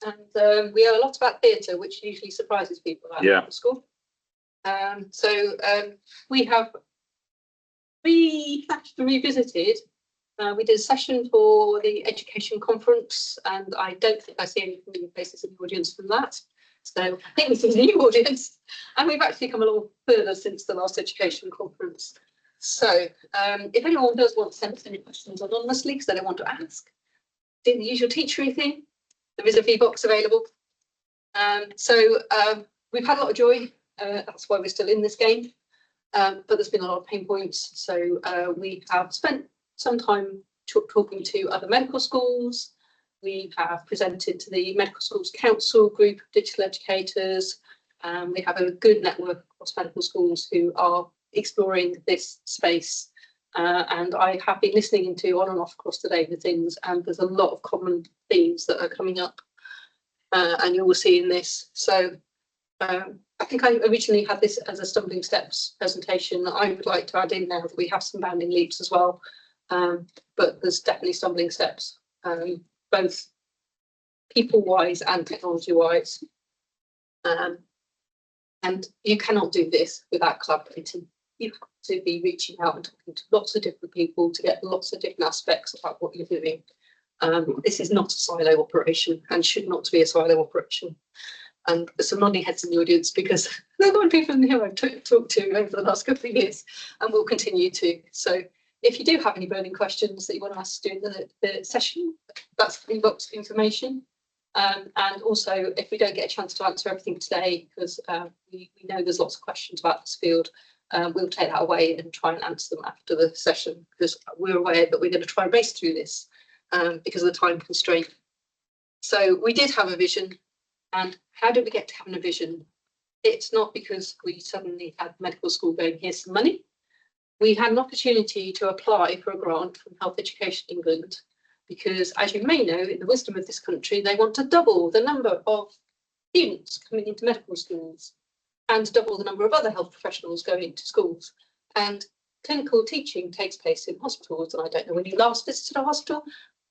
and we are a lot about theatre, which usually surprises people at medical school. We have revisited. We did a session for the education conference, and I don't think I see any familiar faces in the audience from that. So I think this is a new audience, and we've actually come along further since the last education conference. So if anyone does want to send us any questions anonymously because they don't want to ask, do the usual teachery thing. There is a VBox available. We've had a lot of joy. That's why we're still in this game. But there's been a lot of pain points. So we have spent some time talking to other medical schools. We have presented to the Medical Schools Council group of digital educators. We have a good network across medical schools who are exploring this space. And I have been listening to on and off across the day the things, and there's a lot of common themes that are coming up. And you will see in this. So I think I originally had this as a stumbling steps presentation. I would like to add in now that we have some bounding leaps as well. But there's definitely stumbling steps, both people-wise and technology-wise. And you cannot do this without collaborating. You have to be reaching out and talking to lots of different people to get lots of different aspects about what you're doing. This is not a silo operation and should not be a silo operation. And there's some nodding heads in the audience because there are a lot of people in here I've talked to over the last couple of years and will continue to. So if you do have any burning questions that you want to ask during the session, that's the inbox information. And also, if we don't get a chance to answer everything today, because we know there's lots of questions about this field, we'll take that away and try and answer them after the session, because we're aware that we're going to try and race through this because of the time constraint. So we did have a vision. And how did we get to having a vision? It's not because we suddenly had medical school going, here's some money. We had an opportunity to apply for a grant from Health Education England, because as you may know, in the wisdom of this country, they want to double the number of students coming into medical schools and double the number of other health professionals going into schools. And clinical teaching takes place in hospitals. And I don't know when you last visited a hospital,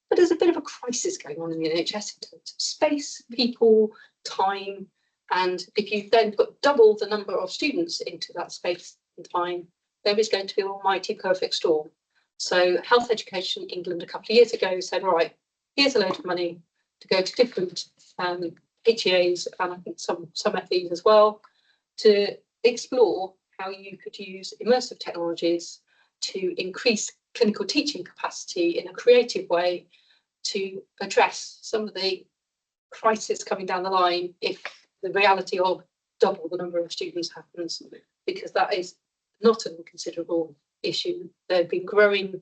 but there's a bit of a crisis going on in the NHS in terms of space, people, time. And if you then put double the number of students into that space and time, there is going to be an almighty perfect storm. So Health Education England a couple of years ago said, right, here's a load of money to go to different HEAs and I think some FEs as well, to explore how you could use immersive technologies to increase clinical teaching capacity in a creative way to address some of the crisis coming down the line if the reality of double the number of students happens, because that is not an inconsiderable issue. They've been growing,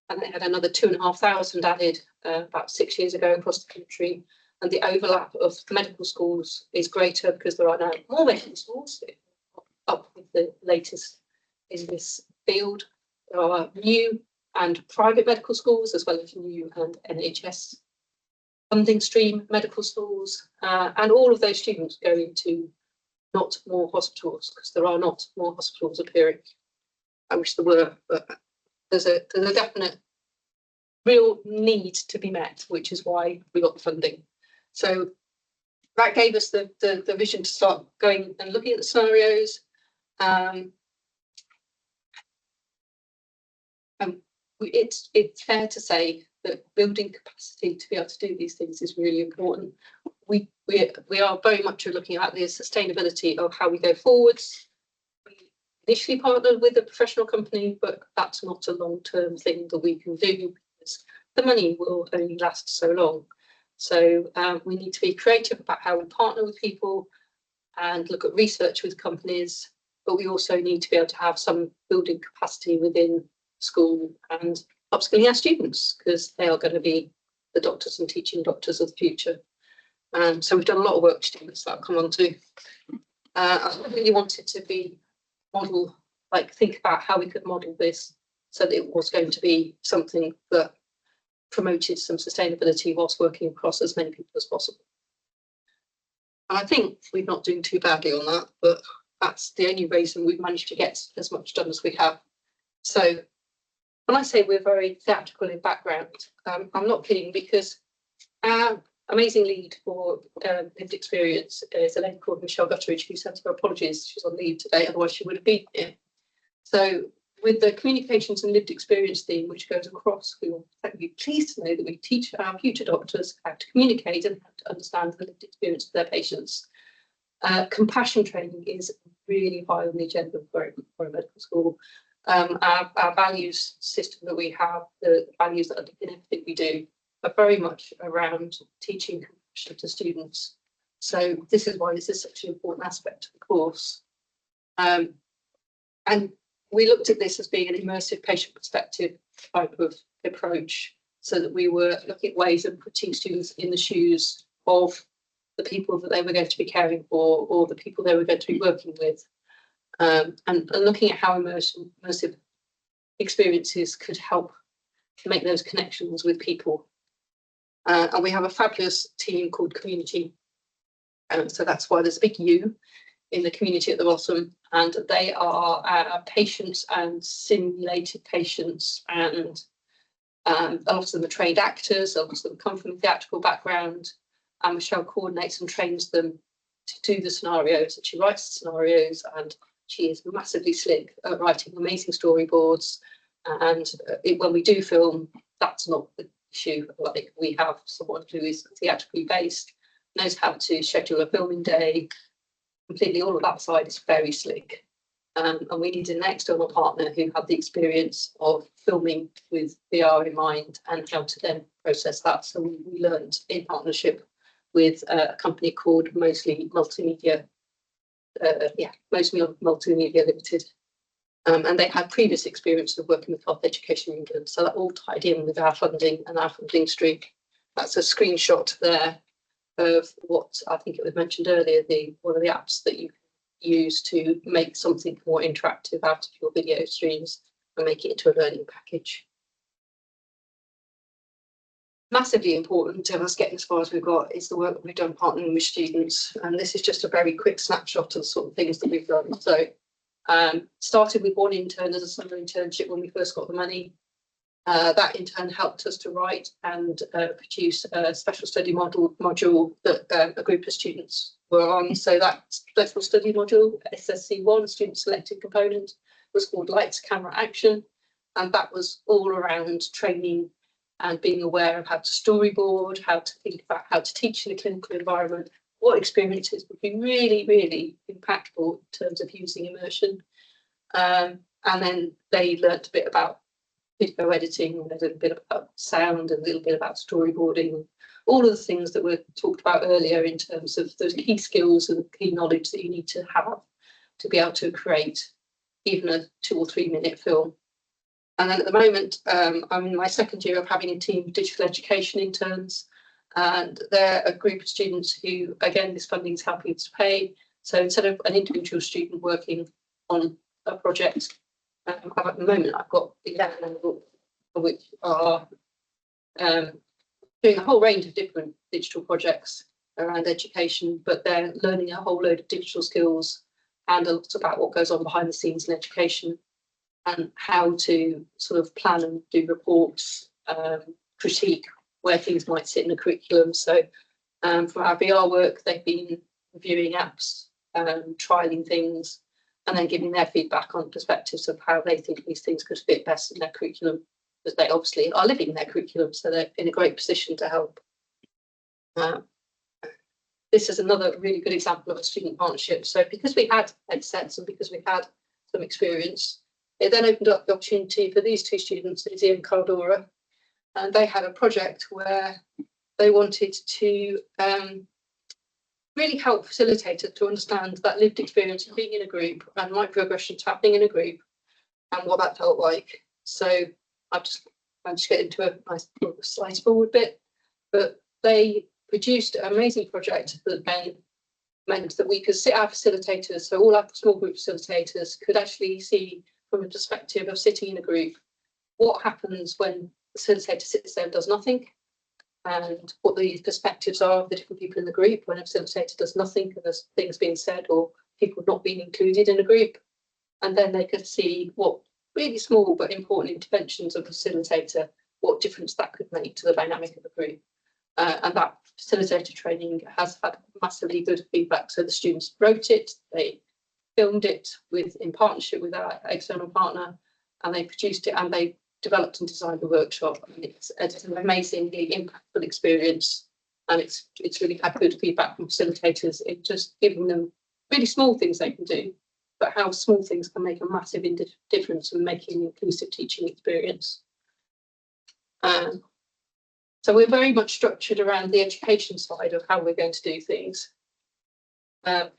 and they had another 2,500 added about 6 years ago across the country, and the overlap of medical schools is greater because there are now more medical schools up with the latest in this field. There are new and private medical schools, as well as new and NHS funding stream medical schools, and all of those students go into not more hospitals, because there are not more hospitals appearing. I wish there were, but there's a definite real need to be met, which is why we got the funding. So that gave us the vision to start going and looking at the scenarios. It's fair to say that building capacity to be able to do these things is really important. We are very much looking at the sustainability of how we go forwards. We initially partnered with a professional company, but that's not a long-term thing that we can do because the money will only last so long. So we need to be creative about how we partner with people and look at research with companies, but we also need to be able to have some building capacity within school and upskilling our students, because they are going to be the doctors and teaching doctors of the future. So we've done a lot of work to do this that I'll come on to. I really wanted to be think about how we could model this so that it was going to be something that promoted some sustainability whilst working across as many people as possible. And I think we're not doing too badly on that, but that's the only reason we've managed to get as much done as we have. So when I say we're very theatrical in background, I'm not kidding, because our amazing lead for lived experience is a lady called Michelle Gutteridge, who sends her apologies. She's on leave today, otherwise she would have been here. So with the communications and lived experience theme, which goes across, we will be pleased to know that we teach our future doctors how to communicate and how to understand the lived experience of their patients. Compassion training is really high on the agenda for a medical school. Our values system that we have, the values that underpin everything we do, are very much around teaching compassion to students. So this is why this is such an important aspect of the course. And we looked at this as being an immersive patient perspective type of approach, so that we were looking at ways of putting students in the shoes of the people that they were going to be caring for, or the people they were going to be working with, and looking at how immersive experiences could help make those connections with people. And we have a fabulous team called Community. So that's why there's a big U in the community at the bottom, and they are patients and simulated patients, and a lot of them are trained actors, a lot of them come from a theatrical background, and Michelle coordinates and trains them to do the scenarios, and she writes the scenarios, and she is massively slick at writing amazing storyboards. And when we do film, that's not the issue. Like, we have someone who is theatrically based, knows how to schedule a filming day, completely all of that side is very slick. And we needed an external partner who had the experience of filming with VR in mind and how to then process that. So we learned in partnership with a company called Mostly Multimedia, Mostly Multimedia Limited. And they had previous experience of working with Health Education England. So that all tied in with our funding and our funding stream. That's a screenshot there of what I think it was mentioned earlier, one of the apps that you use to make something more interactive out of your video streams and make it into a learning package. Massively important to us getting as far as we've got is the work that we've done partnering with students. And this is just a very quick snapshot of the sort of things that we've done. So started with one intern as a summer internship when we first got the money. That intern helped us to write and produce a special study module that a group of students were on. So that special study module, SSC1, student selected component, was called Lights, Camera, Action. And that was all around training and being aware of how to storyboard, how to think about how to teach in a clinical environment, what experiences would be really, really impactful in terms of using immersion. And then they learnt a bit about video editing, a little bit about sound, and a little bit about storyboarding, all of the things that were talked about earlier in terms of those key skills and key knowledge that you need to have to be able to create even a 2 or 3 minute film. And then at the moment, I'm in my second year of having a team of digital education interns, and they're a group of students who, again, this funding is helping us to pay. So instead of an individual student working on a project, at the moment I've got 11 which are doing a whole range of different digital projects around education, but they're learning a whole load of digital skills and a lot about what goes on behind the scenes in education and how to sort of plan and do reports, critique where things might sit in the curriculum. So for our VR work, they've been reviewing apps, trialing things, and then giving their feedback on perspectives of how they think these things could fit best in their curriculum, because they obviously are living their curriculum, so they're in a great position to help. This is another really good example of a student partnership. So because we had headsets and because we had some experience, it then opened up the opportunity for these two students, Izzy and Cardora, and they had a project where they wanted to really help facilitators to understand that lived experience of being in a group and microaggressions happening in a group and what that felt like. So I've just managed to get into a nice slice forward bit, but they produced an amazing project that meant that we could sit our facilitators, so all our small group facilitators could actually see from a perspective of sitting in a group what happens when the facilitator sits there and does nothing, and what the perspectives are of the different people in the group when a facilitator does nothing and there's things being said or people not being included in a group. And then they could see what really small but important interventions of the facilitator, what difference that could make to the dynamic of the group. And that facilitator training has had massively good feedback. So the students wrote it, they filmed it in partnership with our external partner, and they produced it, and they developed and designed a workshop. And it's an amazingly impactful experience, and it's really had good feedback from facilitators. It's just giving them really small things they can do, but how small things can make a massive difference in making an inclusive teaching experience. So we're very much structured around the education side of how we're going to do things. And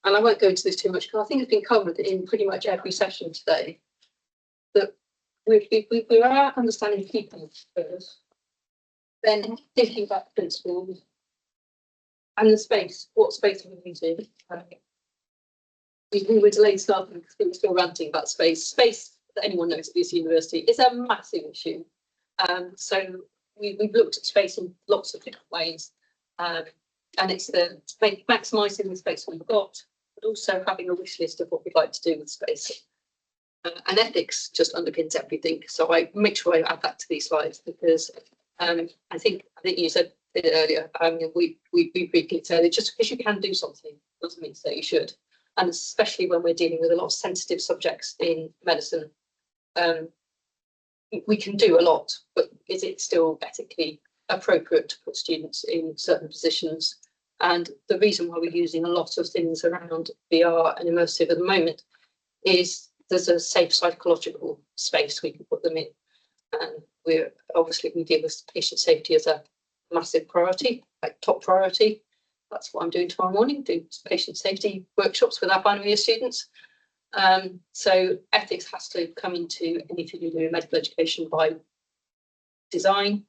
I won't go into this too much because I think it's been covered in pretty much every session today. That we are understanding people first, then thinking about the principles and the space. What space are we using? We were delayed starting because we were still ranting about space. Space, that anyone knows at this university, is a massive issue. So we've looked at space in lots of different ways, and it's the maximising the space we've got, but also having a wish list of what we'd like to do with space. And ethics just underpins everything. So I make sure I add that to these slides because I think you said it earlier. We briefly said it, just because you can do something doesn't mean that you should, and especially when we're dealing with a lot of sensitive subjects in medicine. We can do a lot, but is it still ethically appropriate to put students in certain positions? And the reason why we're using a lot of things around VR and immersive at the moment is there's a safe psychological space we can put them in. And we deal with patient safety as a massive priority, like top priority. That's what I'm doing tomorrow morning, do patient safety workshops with our final year students. So ethics has to come into anything you do in medical education by design.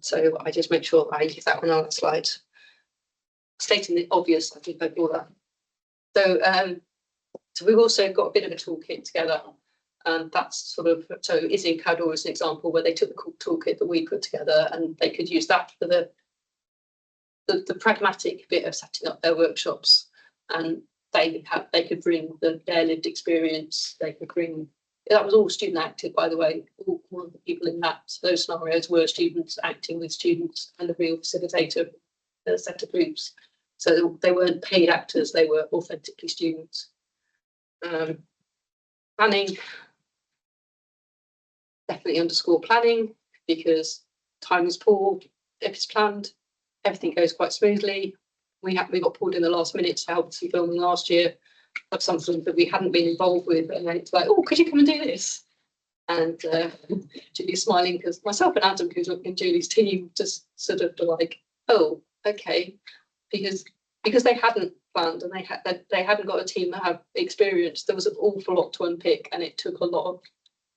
So I just make sure I use that one on the slides. Stating the obvious, I think I do that. So we've also got a bit of a toolkit together. That's sort of, so Izzy and Cador is an example where they took the toolkit that we put together and they could use that for the pragmatic bit of setting up their workshops. And they could bring their lived experience. They could bring, that was all student acted, by the way. All of the people in those scenarios were students acting with students and a real facilitator, a set of groups. So they weren't paid actors, they were authentically students. Planning, definitely underscore planning, because time is poor. If it's planned, everything goes quite smoothly. We got pulled in the last minute to help some filming last year of something that we hadn't been involved with, and then it's like, oh, could you come and do this? And Julie's smiling because myself and Adam, who's in Julie's team, just sort of like, oh, okay, because they hadn't planned and they hadn't got a team that had experience. There was an awful lot to unpick, and it took a lot of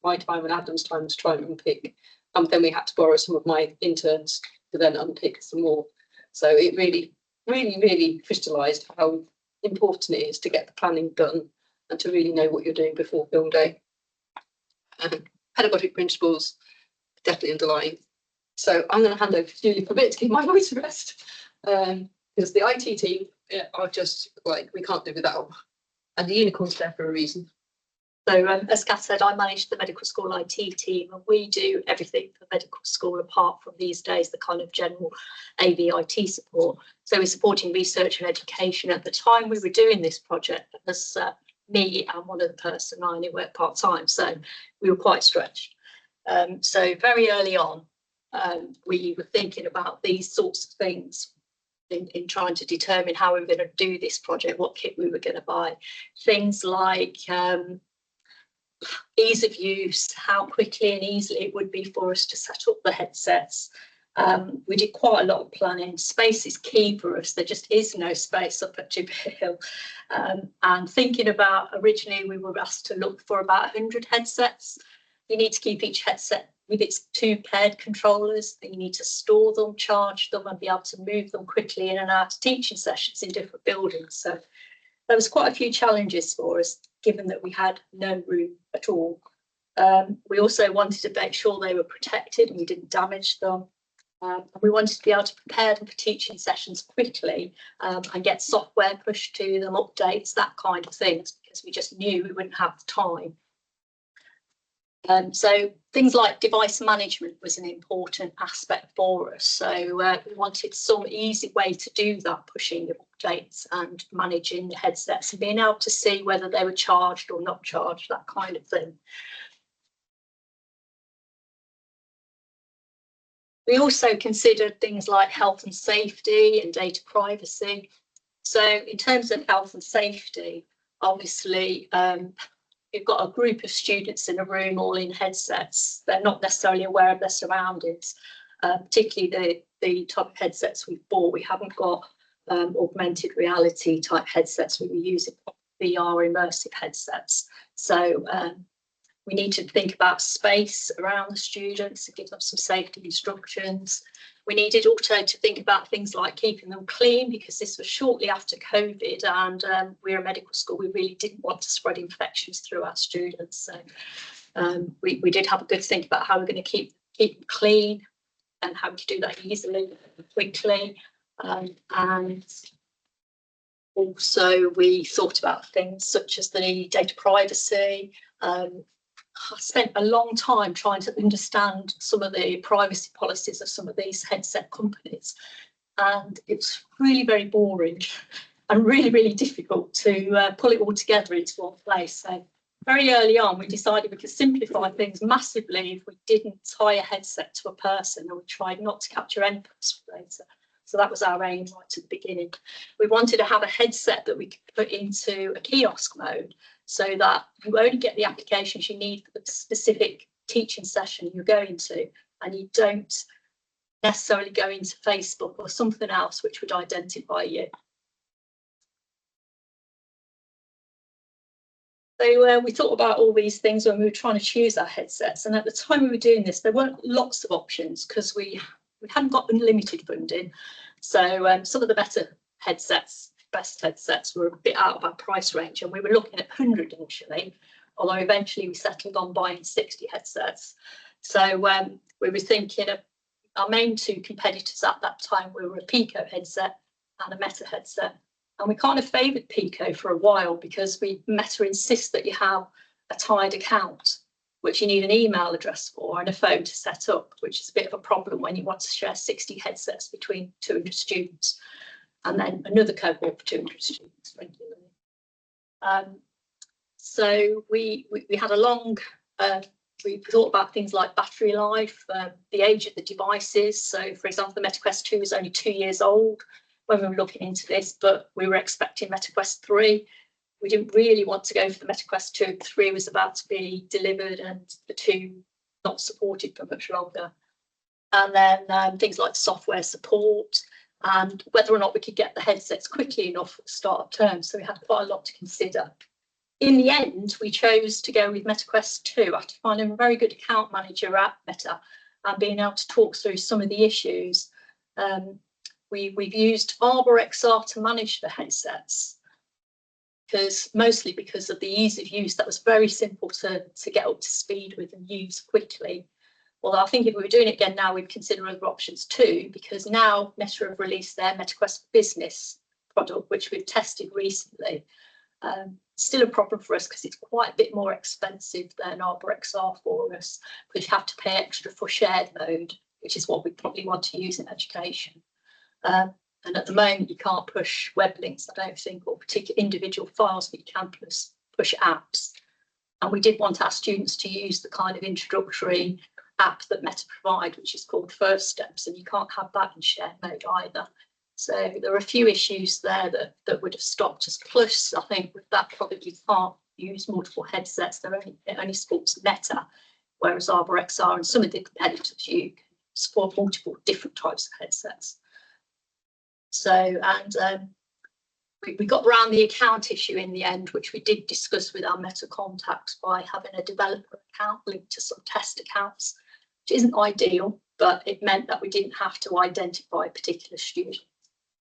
my time and Adam's time to try and unpick. And then we had to borrow some of my interns to then unpick some more. So it really crystallised how important it is to get the planning done and to really know what you're doing before film day. Pedagogic principles, definitely underlying. So I'm going to hand over to Julie for a bit to give my voice a rest, because the IT team are just like, we can't do without them. And the unicorn's there for a reason. So as Kath said, I manage the medical school IT team, and we do everything for medical school apart from these days the kind of general AV IT support. So we're supporting research and education. At the time we were doing this project, it was me and one other person. I only worked part-time, so we were quite stretched. So very early on, we were thinking about these sorts of things in trying to determine how we were going to do this project, what kit we were going to buy. Things like ease of use, how quickly and easily it would be for us to set up the headsets. We did quite a lot of planning. Space is key for us. There just is no space up at Jupiter Hill. And thinking about, originally we were asked to look for about 100 headsets. You need to keep each headset with its 2 paired controllers. Then you need to store them, charge them, and be able to move them quickly in and out of teaching sessions in different buildings. So there was quite a few challenges for us, given that we had no room at all. We also wanted to make sure they were protected and we didn't damage them. And we wanted to be able to prepare them for teaching sessions quickly, and get software pushed to them, updates, that kind of things, because we just knew we wouldn't have the time. So things like device management was an important aspect for us. So we wanted some easy way to do that, pushing of updates and managing the headsets and being able to see whether they were charged or not charged, that kind of thing. We also considered things like health and safety and data privacy. So in terms of health and safety, obviously, you've got a group of students in a room all in headsets. They're not necessarily aware of their surroundings, particularly the type of headsets we've bought. We haven't got augmented reality type headsets. We were using VR immersive headsets. So we need to think about space around the students to give them some safety instructions. We needed also to think about things like keeping them clean, because this was shortly after COVID, and we're a medical school. We really didn't want to spread infections through our students. So we did have a good think about how we're going to keep them clean and how to do that easily, quickly. And also we thought about things such as the data privacy. I spent a long time trying to understand some of the privacy policies of some of these headset companies, and it's really very boring and really, really difficult to pull it all together into one place. So very early on, we decided we could simplify things massively if we didn't tie a headset to a person, and we tried not to capture any personal data. So that was our aim right at the beginning. We wanted to have a headset that we could put into a kiosk mode, so that you only get the applications you need for the specific teaching session you're going to, and you don't necessarily go into Facebook or something else which would identify you. So we thought about all these things when we were trying to choose our headsets, and at the time we were doing this, there weren't lots of options because we hadn't got unlimited funding. So some of the better headsets, best headsets, were a bit out of our price range, and we were looking at 100 initially, although eventually we settled on buying 60 headsets. So we were thinking of our main two competitors at that time. We were a Pico headset and a Meta headset, and we kind of favoured Pico for a while because Meta insists that you have a tied account, which you need an email address for and a phone to set up, which is a bit of a problem when you want to share 60 headsets between 200 students, and then another cohort for 200 students regularly. So we had a long, we thought about things like battery life, the age of the devices. So for example, the MetaQuest 2 was only 2 years old when we were looking into this, but we were expecting MetaQuest 3. We didn't really want to go for the MetaQuest 2. 3 was about to be delivered and the 2 not supported for much longer. And then things like software support and whether or not we could get the headsets quickly enough at the start of term. So we had quite a lot to consider. In the end, we chose to go with MetaQuest 2 after finding a very good account manager at Meta and being able to talk through some of the issues. We've used Arbor XR to manage the headsets, mostly because of the ease of use. That was very simple to get up to speed with and use quickly. Although I think if we were doing it again now, we'd consider other options too, because now Meta have released their MetaQuest Business product, which we've tested recently. Still a problem for us because it's quite a bit more expensive than Arbor XR for us, because you have to pay extra for shared mode, which is what we probably want to use in education. And at the moment, you can't push web links, I don't think, or particular individual files, but you can push apps. And we did want our students to use the kind of introductory app that Meta provide, which is called First Steps, and you can't have that in shared mode either. So there are a few issues there that would have stopped us. Plus, I think with that, probably can't use multiple headsets. It only supports Meta, whereas Arbor XR and some of the competitors, you can support multiple different types of headsets. So, and we got around the account issue in the end, which we did discuss with our Meta contacts by having a developer account linked to some test accounts, which isn't ideal, but it meant that we didn't have to identify a particular student.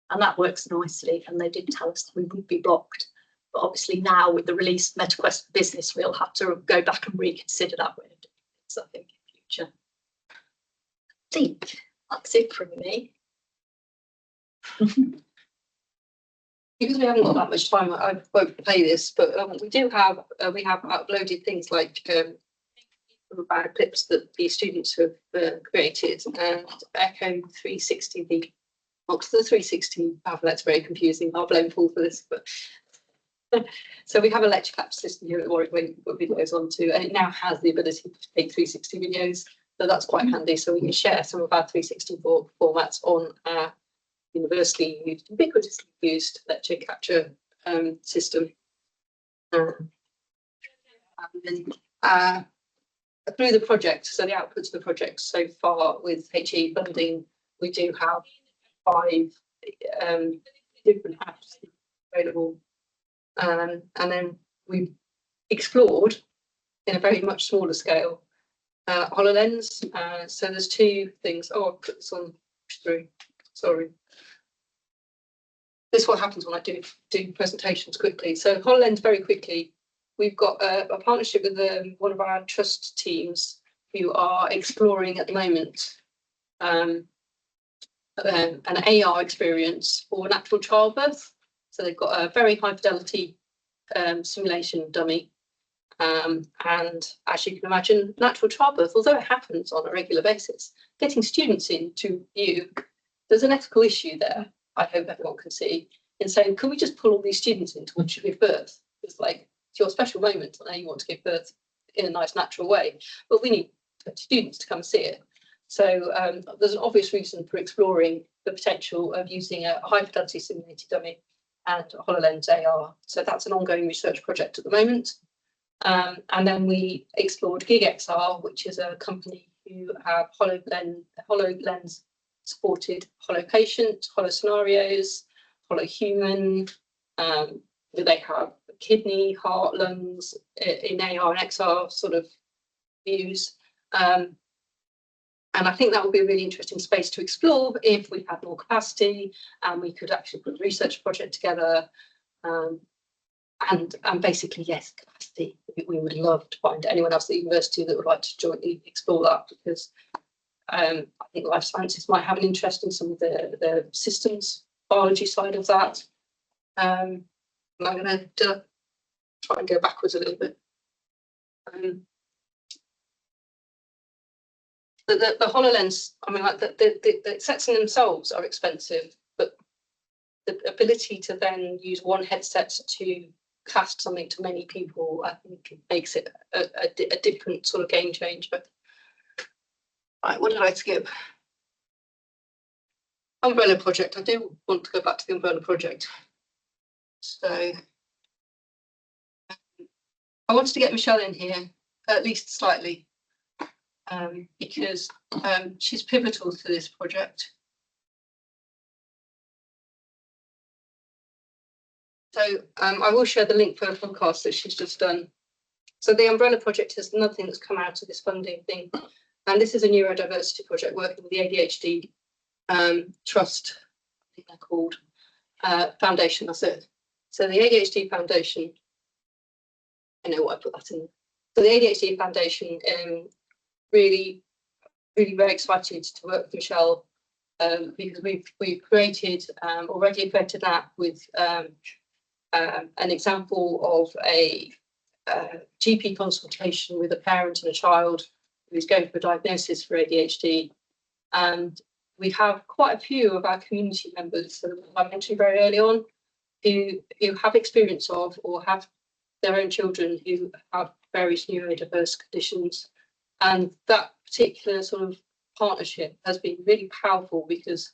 And that works nicely, and they did tell us that we wouldn't be blocked. But obviously now with the release of MetaQuest Business, we'll have to go back and reconsider that way of doing things, I think, in future. I think that's it from me. Because we haven't got that much time, I won't play this, but we do have we have uploaded things like about clips that the students have created, and Echo 360, the 360 pamphlet's very confusing. I'll blame Paul for this, but so we have a lecture capture system here at Warwick where you put videos onto, and it now has the ability to take 360 videos, so that's quite handy. So we can share some of our 360 formats on our universally used, ubiquitously used lecture capture system. And then through the project, so the outputs of the project so far with HE funding, we do have 5 different apps available. And then we've explored in a very much smaller scale HoloLens. So there's 2 things. Oh, I'll put this on through. Sorry. This is what happens when I do presentations quickly. So HoloLens, very quickly, we've got a partnership with one of our trust teams who are exploring at the moment an AR experience for natural childbirth. So they've got a very high fidelity simulation dummy. And as you can imagine, natural childbirth, although it happens on a regular basis, getting students in to view, there's an ethical issue there, I hope everyone can see, in saying, can we just pull all these students in to watch you give birth? It's like, it's your special moment, and you want to give birth in a nice natural way, but we need students to come see it. So there's an obvious reason for exploring the potential of using a high fidelity simulated dummy and HoloLens AR. So that's an ongoing research project at the moment. And then we explored GigXR, which is a company who have HoloLens supported Holo patient, Holo scenarios, Holo human. They have kidney, heart, lungs in AR and XR sort of views. And I think that would be a really interesting space to explore if we had more capacity and we could actually put a research project together. And basically, yes, capacity. We would love to find anyone else at the university that would like to jointly explore that, because I think life sciences might have an interest in some of the systems biology side of that. I'm going to try and go backwards a little bit. The HoloLens, I mean, like the sets in themselves are expensive, but the ability to then use one headset to cast something to many people, I think makes it a different sort of game changer. Right, what did I skip? Umbrella project. I do want to go back to the umbrella project. So I wanted to get Michelle in here, at least slightly, because she's pivotal to this project. So I will share the link for a podcast that she's just done. So the umbrella project is another thing that's come out of this funding thing. And this is a neurodiversity project working with the ADHD Trust, I think they're called, Foundation, that's it. So the ADHD Foundation, I know what I put that in. So the ADHD Foundation, really very excited to work with Michelle, because we've created, already created an app with an example of a GP consultation with a parent and a child who's going for a diagnosis for ADHD. And we have quite a few of our community members, so I mentioned very early on, who have experience of or have their own children who have various neurodiverse conditions. And that particular sort of partnership has been really powerful, because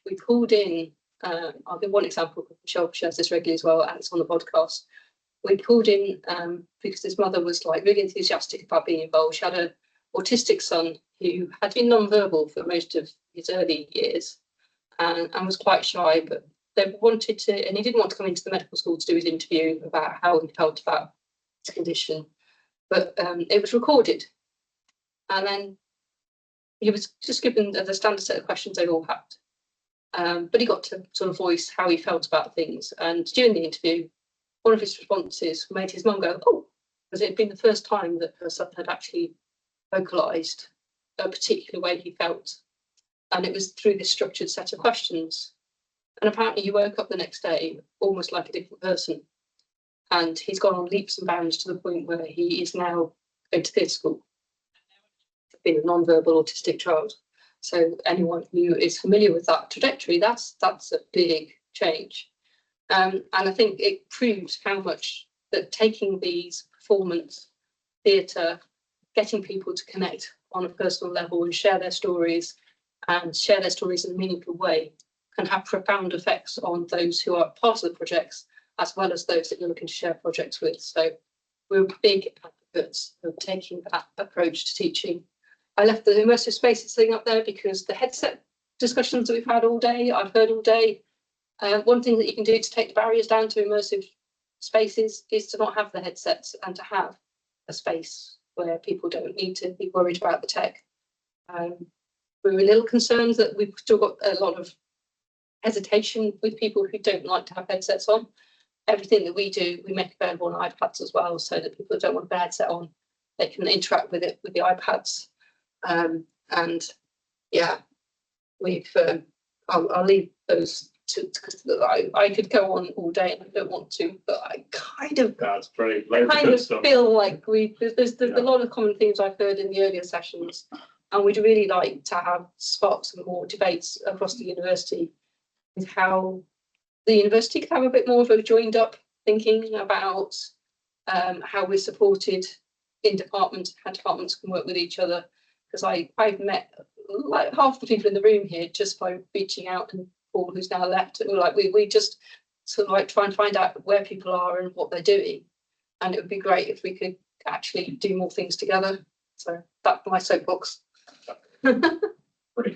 we pulled in, I'll give one example, Michelle shares this regularly as well, and it's on the podcast. We pulled in because this mother was like really enthusiastic about being involved. She had an autistic son who had been non-verbal for most of his early years and was quite shy, but they wanted to, and he didn't want to come into the medical school to do his interview about how he felt about his condition, but it was recorded. And then he was just given the standard set of questions they all had. But he got to sort of voice how he felt about things. And during the interview, one of his responses made his mum go, oh, because it had been the first time that her son had actually vocalised a particular way he felt. And it was through this structured set of questions. And apparently he woke up the next day almost like a different person. And he's gone on leaps and bounds to the point where he is now going to theatre school. been a non-verbal autistic child. So anyone who is familiar with that trajectory, that's a big change. And I think it proves how much that taking these performance, theatre, getting people to connect on a personal level and share their stories in a meaningful way can have profound effects on those who are part of the projects, as well as those that you're looking to share projects with. So we're big advocates of taking that approach to teaching. I left the immersive spaces thing up there because the headset discussions that we've had all day, I've heard all day. One thing that you can do to take the barriers down to immersive spaces is to not have the headsets and to have a space where people don't need to be worried about the tech. We're a little concerned that we've still got a lot of hesitation with people who don't like to have headsets on. Everything that we do, we make available on iPads as well, so that people who don't want a headset on, they can interact with it with the iPads. And yeah, we've I'll leave those to I could go on all day and I don't want to, but I kind of feel like there's a lot of common themes I've heard in the earlier sessions, and we'd really like to have sparks and more debates across the university with how the university can have a bit more of a joined up thinking about how we're supported in departments, how departments can work with each other. Because I've met like half the people in the room here just by reaching out, and Paul, who's now left, and we're like we just sort of like try and find out where people are and what they're doing, and it would be great if we could actually do more things together. So that's my soapbox. Brilliant.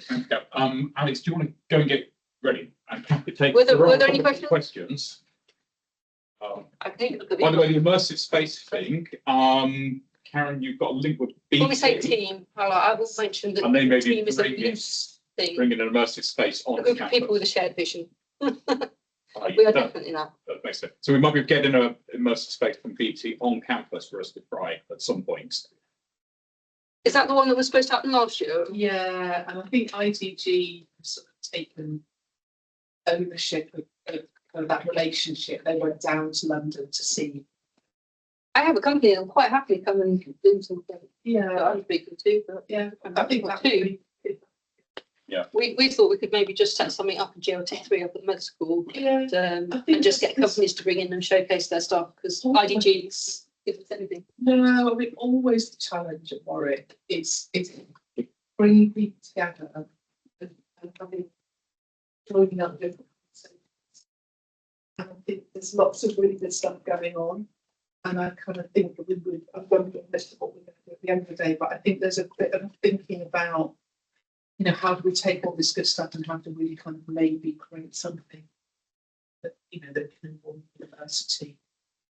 Thank you. Alex, do you want to go and get ready? And take were there any questions? I think. By the way, the immersive space thing. Karen, you've got a link with BT. When we say team, I will mention that the team is a loose thing. Bringing an immersive space on. A group of people with a shared vision. We are definitely that. That makes sense. So we might be getting an immersive space from BT on campus for us to try at some point. Is that the one that was supposed to happen last year? Yeah, and I think IDG has sort of taken ownership of that relationship. They went down to London to see. I have a company that'll quite happily come and do something. Yeah, I'm speaking to, but yeah, I think that too. Yeah. We thought we could maybe just set something up in GLT3 up at the med school, yeah, and just get companies to bring in and showcase their stuff, because IDGs, if it's anything. No, I mean always the challenge at Warwick is bringing people together and having joining up different conversations. And I think there's lots of really good stuff going on. And I kind of think that I'm going to do a list of what we're going to do at the end of the day, but I think there's a bit of thinking about, you know, how do we take all this good stuff and how do we kind of maybe create something that, you know, that can involve university.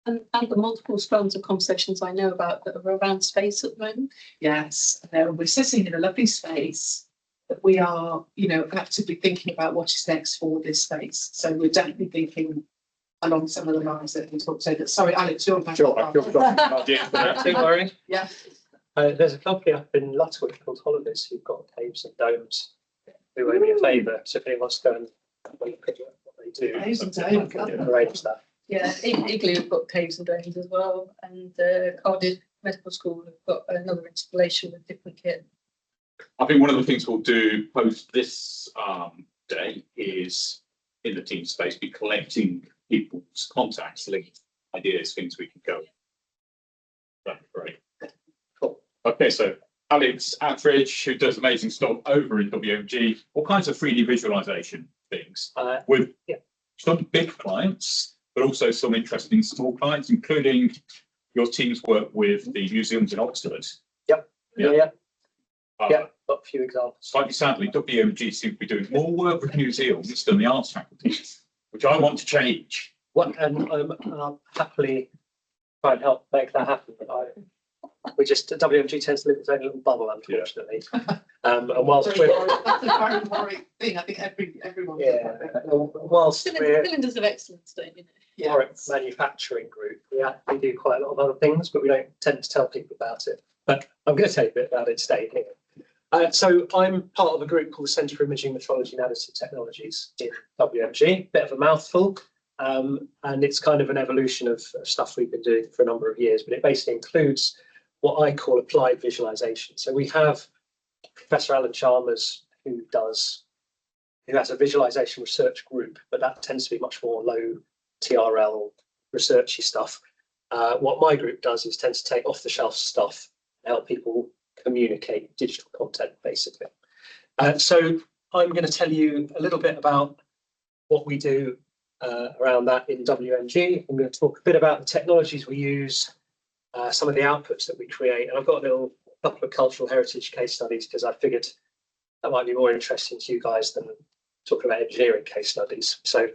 And the multiple strands of conversations I know about that are around space at the moment. Yes, we're sitting in a lovely space that we are, you know, actively thinking about what is next for this space. So we're definitely thinking along some of the lines that we talked about. Sorry, Alex, you're back. Sure, don't worry. Yeah. There's a company up in Lutterworth called Holidays who've got caves and domes who owe me a favour. So if anyone wants to go and pick up what they do, Caves and domes, I can arrange that. Yeah, Igloo have got caves and domes as well, and Cardiff Medical School have got another installation with different kit. I think one of the things we'll do post this day is in the team space be collecting people's contacts, links, ideas, things we can go. That'd be great. Cool. Okay, so Alex Attridge, who does amazing stuff over in WMG, all kinds of 3D visualization things with some big clients, but also some interesting small clients, including your team's work with the museums in Oxford. Yep. Yeah. Got a few examples. Slightly sadly, WMG seems to be doing more work with museums than the arts faculty, which I want to change. And I'll happily try and help make that happen. But WMG tends to live its own little bubble, unfortunately. And whilst that's a very worrying thing. I think everyone. Yeah. Whilst Cylinders of excellence, don't you know? Yeah. Warwick manufacturing group, we do quite a lot of other things, but we don't tend to tell people about it. But I'm going to tell you a bit about it today here. So I'm part of a group called the Centre for Imaging Metrology and Additive Technologies in WMG, bit of a mouthful, and it's kind of an evolution of stuff we've been doing for a number of years, but it basically includes what I call applied visualization. So we have Professor Alan Chalmers, who has a visualization research group, but that tends to be much more low TRL researchy stuff. What my group does is tends to take off the shelf stuff and help people communicate digital content, basically. So I'm going to tell you a little bit about what we do around that in WMG. I'm going to talk a bit about the technologies we use, some of the outputs that we create, and I've got a couple of cultural heritage case studies because I figured that might be more interesting to you guys than talking about engineering case studies. So,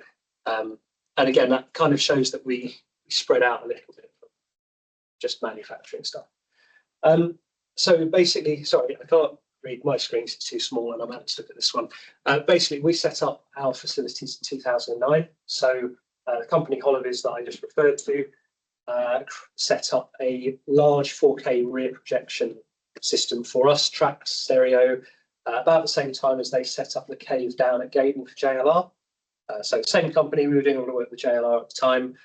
and again, that kind of shows that we spread out a little bit from just manufacturing stuff. So basically, sorry, I can't read my screens, it's too small, and I'm having to look at this one. Basically, we set up our facilities in 2009. So the company Holoviz that I just referred to set up a large 4K rear projection system for us, tracked stereo, about the same time as they set up the cave down at Gaydon for JLR. So same company, we were doing all the work with JLR at the time.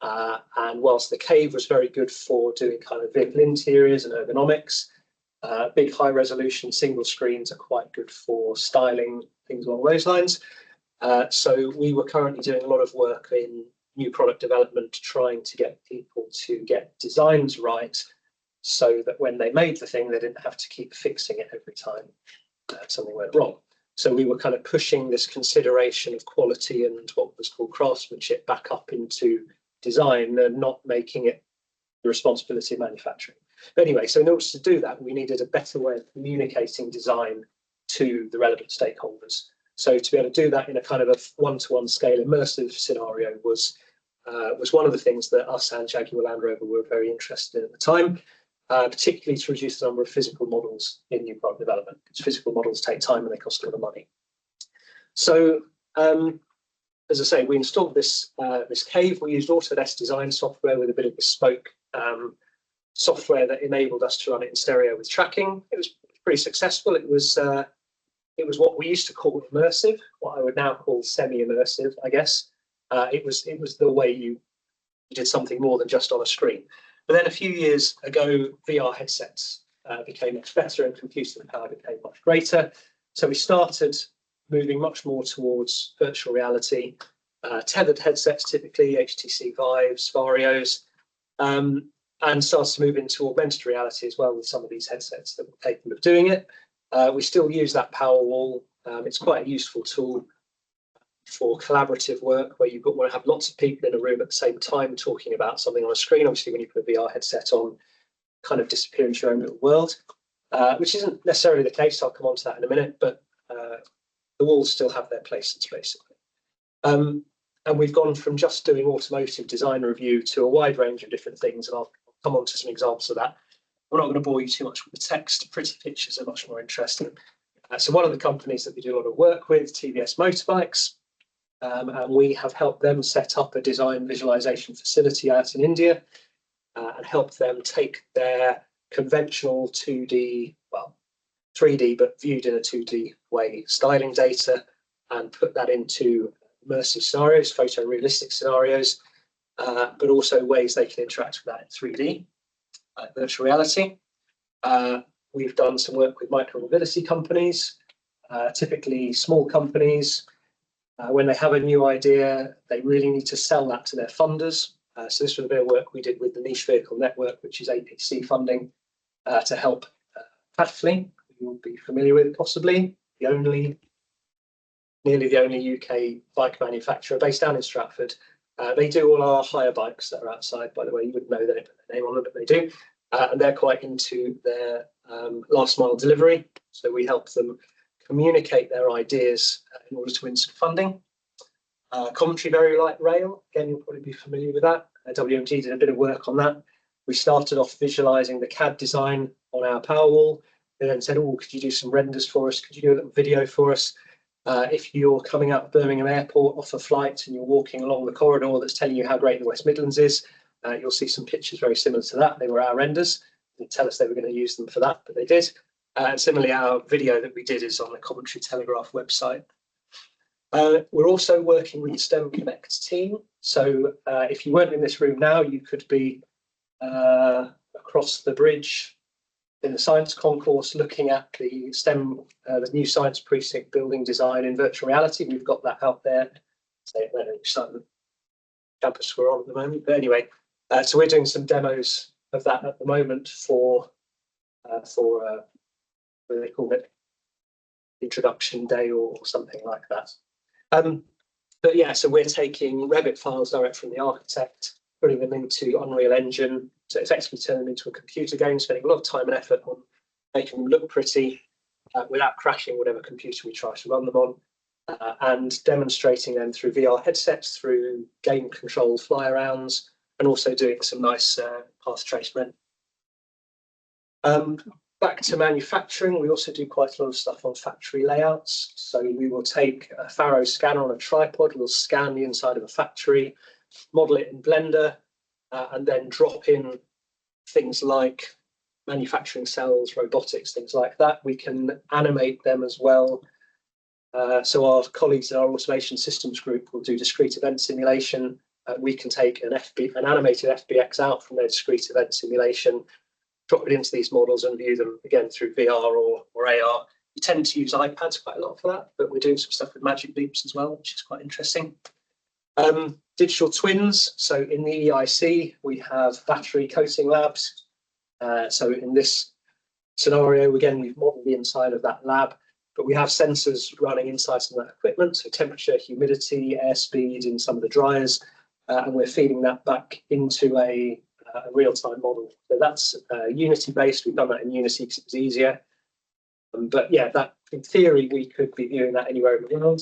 And whilst the cave was very good for doing kind of vehicle interiors and ergonomics, big high resolution single screens are quite good for styling, things along those lines. So we were currently doing a lot of work in new product development, trying to get people to get designs right so that when they made the thing, they didn't have to keep fixing it every time something went wrong. So we were kind of pushing this consideration of quality and what was called craftsmanship back up into design and not making it the responsibility of manufacturing. But anyway, so in order to do that, we needed a better way of communicating design to the relevant stakeholders. So to be able to do that in a kind of a one-to-one scale immersive scenario was one of the things that us and Jaguar Land Rover were very interested in at the time, particularly to reduce the number of physical models in new product development, because physical models take time and they cost a lot of money. So as I say, we installed this cave. We used Autodesk design software with a bit of bespoke software that enabled us to run it in stereo with tracking. It was pretty successful. It was what we used to call immersive, what I would now call semi-immersive, I guess. It was the way you did something more than just on a screen. But then a few years ago, VR headsets became much better and computing power became much greater. So we started moving much more towards virtual reality, tethered headsets, typically HTC Vives, Varios, and started to move into augmented reality as well with some of these headsets that were capable of doing it. We still use that Powerwall. It's quite a useful tool for collaborative work where you want to have lots of people in a room at the same time talking about something on a screen. Obviously, when you put a VR headset on, kind of disappear into your own little world, which isn't necessarily the case. I'll come on to that in a minute, but the walls still have their places, basically. And we've gone from just doing automotive design review to a wide range of different things, and I'll come on to some examples of that. We're not going to bore you too much with the text. Pretty pictures are much more interesting. So one of the companies that we do a lot of work with, TVS Motorbikes, and we have helped them set up a design visualization facility out in India and help them take their conventional 2D, well, 3D, but viewed in a 2D way, styling data and put that into immersive scenarios, photorealistic scenarios, but also ways they can interact with that in 3D, virtual reality. We've done some work with micro-mobility companies, typically small companies. When they have a new idea, they really need to sell that to their funders. So this was a bit of work we did with the Niche Vehicle Network, which is APC funding, to help Pathfly, you'll be familiar with possibly, nearly the only UK bike manufacturer based down in Stratford. They do all our hire bikes that are outside, by the way. You wouldn't know they don't put their name on them, but they do. And they're quite into their last mile delivery. So we help them communicate their ideas in order to win some funding. Commentary Very Light Rail, again, you'll probably be familiar with that. WMG did a bit of work on that. We started off visualizing the CAD design on our Powerwall. They then said, oh, could you do some renders for us? Could you do a little video for us? If you're coming out of Birmingham Airport off a flight and you're walking along the corridor that's telling you how great the West Midlands is, you'll see some pictures very similar to that. They were our renders. They didn't tell us they were going to use them for that, but they did. And similarly, our video that we did is on the Coventry Telegraph website. We're also working with the STEM Connect team. So if you weren't in this room now, you could be across the bridge, I in the science concourse looking at the STEM, the new science precinct building design in virtual reality. We've got that out there. So I don't know which side of the campus we're on at the moment. But anyway, so we're doing some demos of that at the moment for what do they call it? Introduction day or something like that. But yeah, so we're taking Revit files direct from the architect, putting them into Unreal Engine to effectively turn them into a computer game, spending a lot of time and effort on making them look pretty without crashing whatever computer we try to run them on, and demonstrating them through VR headsets, through game control fly arounds, and also doing some nice path trace render. Back to manufacturing, we also do quite a lot of stuff on factory layouts. So we will take a Faro scanner on a tripod, we'll scan the inside of a factory, model it in Blender, and then drop in things like manufacturing cells, robotics, things like that. We can animate them as well. So our colleagues in our automation systems group will do discrete event simulation. We can take an animated FBX out from their discrete event simulation, drop it into these models and view them again through VR or AR. We tend to use iPads quite a lot for that, but we're doing some stuff with Magic Leaps as well, which is quite interesting. Digital twins. So in the EIC, we have battery coating labs. So in this scenario, again, we've modeled the inside of that lab, but we have sensors running inside some of that equipment. So temperature, humidity, airspeed in some of the dryers, and we're feeding that back into a real-time model. So that's Unity based. We've done that in Unity because it was easier. But yeah, that in theory, we could be viewing that anywhere in the world.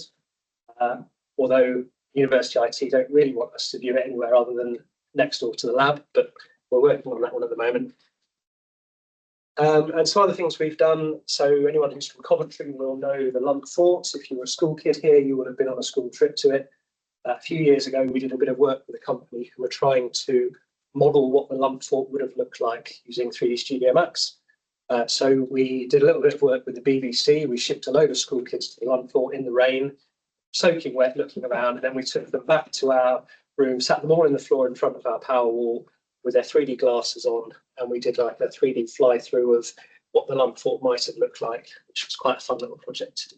Although University IT don't really want us to view it anywhere other than next door to the lab, but we're working on that one at the moment. And some other things we've done. So anyone who's from Coventry will know the Lump Fort. If you were a school kid here, you would have been on a school trip to it. A few years ago, we did a bit of work with a company who were trying to model what the Lump Fort would have looked like using 3D Studio Max. So we did a little bit of work with the BBC. We shipped a load of school kids to the Lump Fort in the rain, soaking wet, looking around, and then we took them back to our room, sat them all on the floor in front of our power wall with their 3D glasses on, and we did like a 3D fly through of what the Lump Fort might have looked like, which was quite a fun little project to do.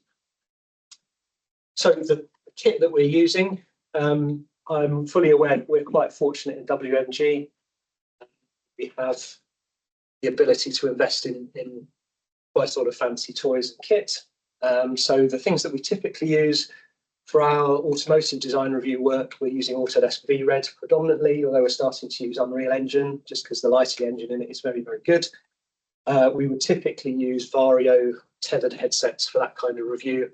So the kit that we're using, I'm fully aware we're quite fortunate in WMG. We have the ability to invest in quite a lot of fancy toys and kit. So the things that we typically use for our automotive design review work, we're using Autodesk VRED predominantly, although we're starting to use Unreal Engine just because the lighting engine in it is very, very good. We would typically use Vario tethered headsets for that kind of review.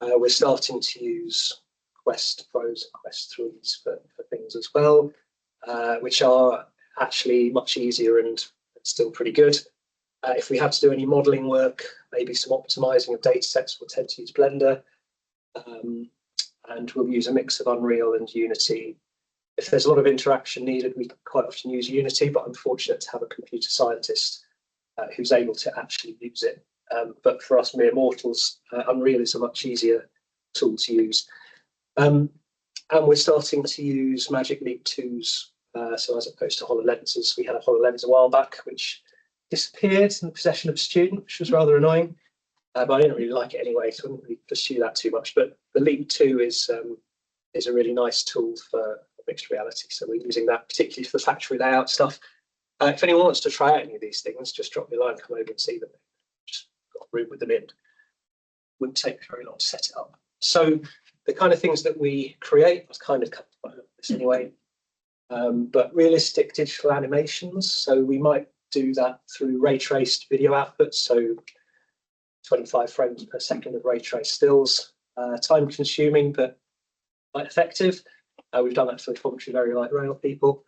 We're starting to use Quest Pros and Quest 3s for things as well, which are actually much easier and still pretty good. If we had to do any modeling work, maybe some optimizing of data sets, we'll tend to use Blender. And we'll use a mix of Unreal and Unity. If there's a lot of interaction needed, we quite often use Unity, but I'm fortunate to have a computer scientist who's able to actually use it. But for us mere mortals, Unreal is a much easier tool to use. And we're starting to use Magic Leap 2s. So as opposed to HoloLenses, we had a HoloLens a while back, which disappeared in the possession of a student, which was rather annoying. But I didn't really like it anyway, so I wouldn't really pursue that too much. But the Leap 2 is a really nice tool for mixed reality. So we're using that particularly for the factory layout stuff. If anyone wants to try out any of these things, just drop me a line, come over and see them. Just got a room with them in. Wouldn't take very long to set it up. So the kind of things that we create, I've kind of covered this anyway, but realistic digital animations. So we might do that through ray traced video outputs. So 25 frames per second of ray traced stills, time consuming, but quite effective. We've done that for the Coventry Very Light Rail people.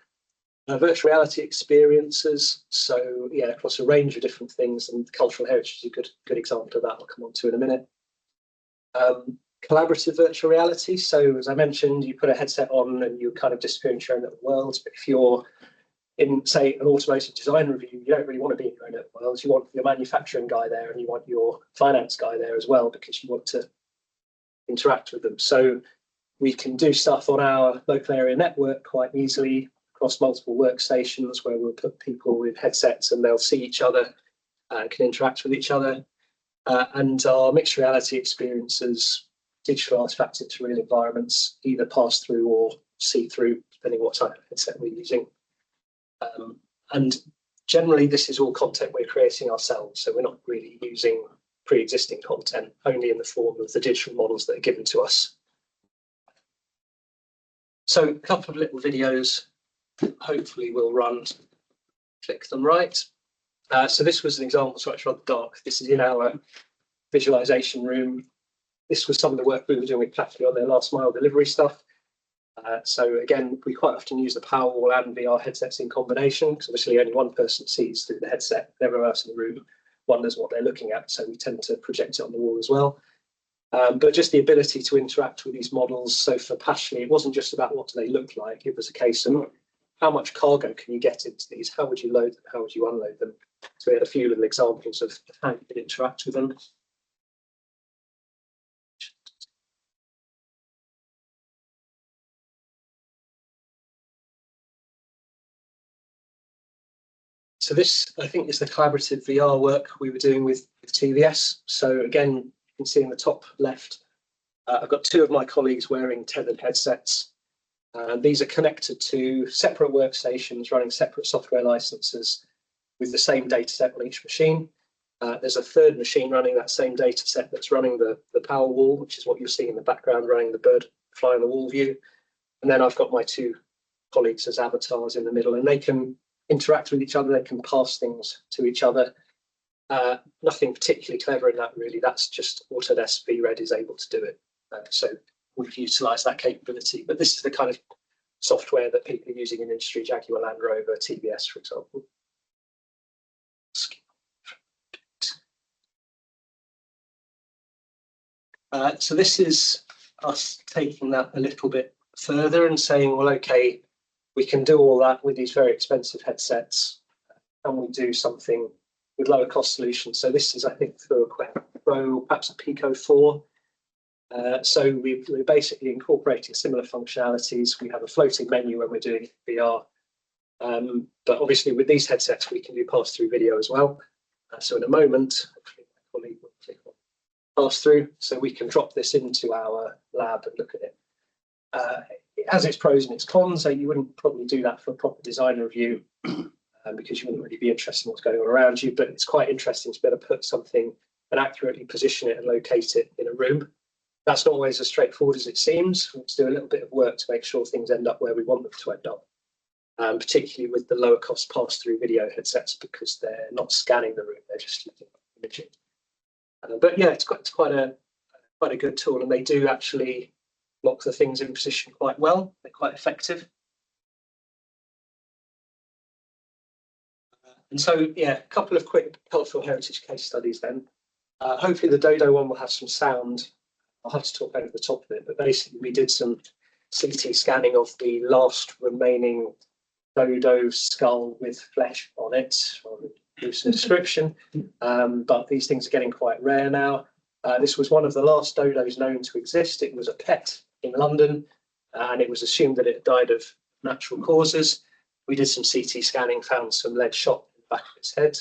Virtual reality experiences. So yeah, across a range of different things, and cultural heritage is a good example of that. I'll come on to in a minute. Collaborative virtual reality. So as I mentioned, you put a headset on and you kind of disappear into your own little world. But if you're in, say, an automotive design review, you don't really want to be in your own little world. You want your manufacturing guy there and you want your finance guy there as well, because you want to interact with them. So we can do stuff on our local area network quite easily across multiple workstations, where we'll put people with headsets and they'll see each other can interact with each other. And our mixed reality experiences, digital artifacts into real environments, either pass through or see through, depending what type of headset we're using. And generally, this is all content we're creating ourselves. So we're not really using pre-existing content, only in the form of the digital models that are given to us. So a couple of little videos, hopefully will run, click them right. So this was an example, so it's rather dark. This is in our visualization room. This was some of the work we were doing with Platform on their last mile delivery stuff. So again, we quite often use the Powerwall and VR headsets in combination, because obviously only one person sees through the headset, everyone else in the room wonders what they're looking at. So we tend to project it on the wall as well. But just the ability to interact with these models. So for Pashley, it wasn't just about what do they look like. It was a case of how much cargo can you get into these? How would you load them? How would you unload them? So we had a few little examples of how you could interact with them. So this, I think, is the collaborative VR work we were doing with TVS. So again, you can see in the top left, I've got two of my colleagues wearing tethered headsets. These are connected to separate workstations running separate software licenses with the same data set on each machine. There's a third machine running that same data set that's running the Powerwall, which is what you see in the background, running the bird fly on the wall view. And then I've got my two colleagues as avatars in the middle, and they can interact with each other, they can pass things to each other. Nothing particularly clever in that, really. That's just Autodesk VRED is able to do it. So we've utilised that capability. But this is the kind of software that people are using in industry, Jaguar Land Rover, TVS, for example. So this is us taking that a little bit further and saying, well, okay, we can do all that with these very expensive headsets. Can we do something with lower cost solutions? So this is, I think, through a Quest Pro, perhaps a Pico 4. So we're basically incorporating similar functionalities. We have a floating menu when we're doing VR. But obviously with these headsets, we can do pass-through video as well. So in a moment, hopefully my colleague will click on pass-through, so we can drop this into our lab and look at it. It has its pros and its cons, so you wouldn't probably do that for a proper design review because you wouldn't really be interested in what's going on around you, but it's quite interesting to be able to put something and accurately position it and locate it in a room. That's not always as straightforward as it seems. We have to do a little bit of work to make sure things end up where we want them to end up, particularly with the lower cost pass-through video headsets, because they're not scanning the room, they're just looking at imaging. But yeah, it's quite a good tool, and they do actually lock the things in position quite well. They're quite effective. And so, yeah, a couple of quick cultural heritage case studies then. Hopefully the Dodo one will have some sound. I'll have to talk over the top of it, but basically we did some CT scanning of the last remaining Dodo skull with flesh on it. I'll do some description, but these things are getting quite rare now. This was one of the last Dodos known to exist. It was a pet in London, and it was assumed that it died of natural causes. We did some CT scanning, found some lead shot in the back of its head.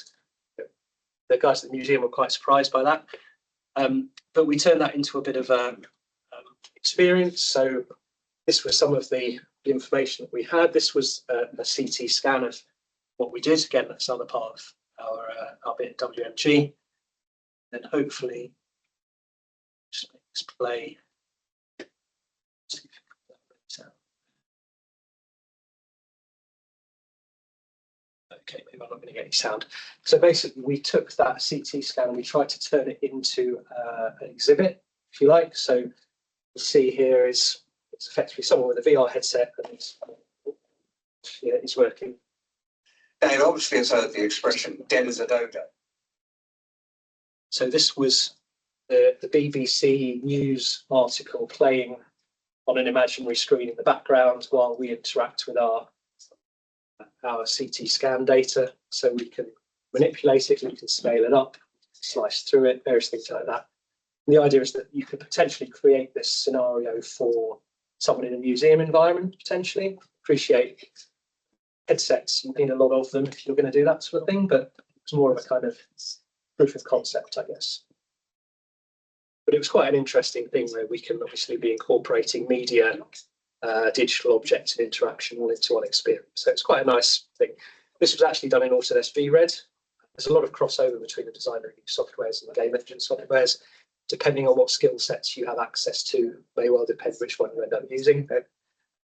The guys at the museum were quite surprised by that. But we turned that into a bit of an experience. So this was some of the information that we had. This was a CT scan of what we did. Again, that's another part of our bit at WMG. And hopefully, just make this play. Okay, maybe I'm not going to get any sound. So basically, we took that CT scan and we tried to turn it into an exhibit, if you like. So you'll see here it's effectively someone with a VR headset, and it's working. Dave obviously has heard the expression "dead as a dodo." So this was the BBC News article playing on an imaginary screen in the background while we interact with our CT scan data. So we can manipulate it, we can scale it up, slice through it, various things like that. And the idea is that you could potentially create this scenario for someone in a museum environment, potentially. Appreciate headsets, you need a lot of them if you're going to do that sort of thing, but it's more of a kind of proof of concept, I guess. But it was quite an interesting thing where we can obviously be incorporating media, digital objects and interaction all into one experience. So it's quite a nice thing. This was actually done in Autodesk VRED. There's a lot of crossover between the design review softwares and the game engine softwares. Depending on what skill sets you have access to, may well depend which one you end up using. But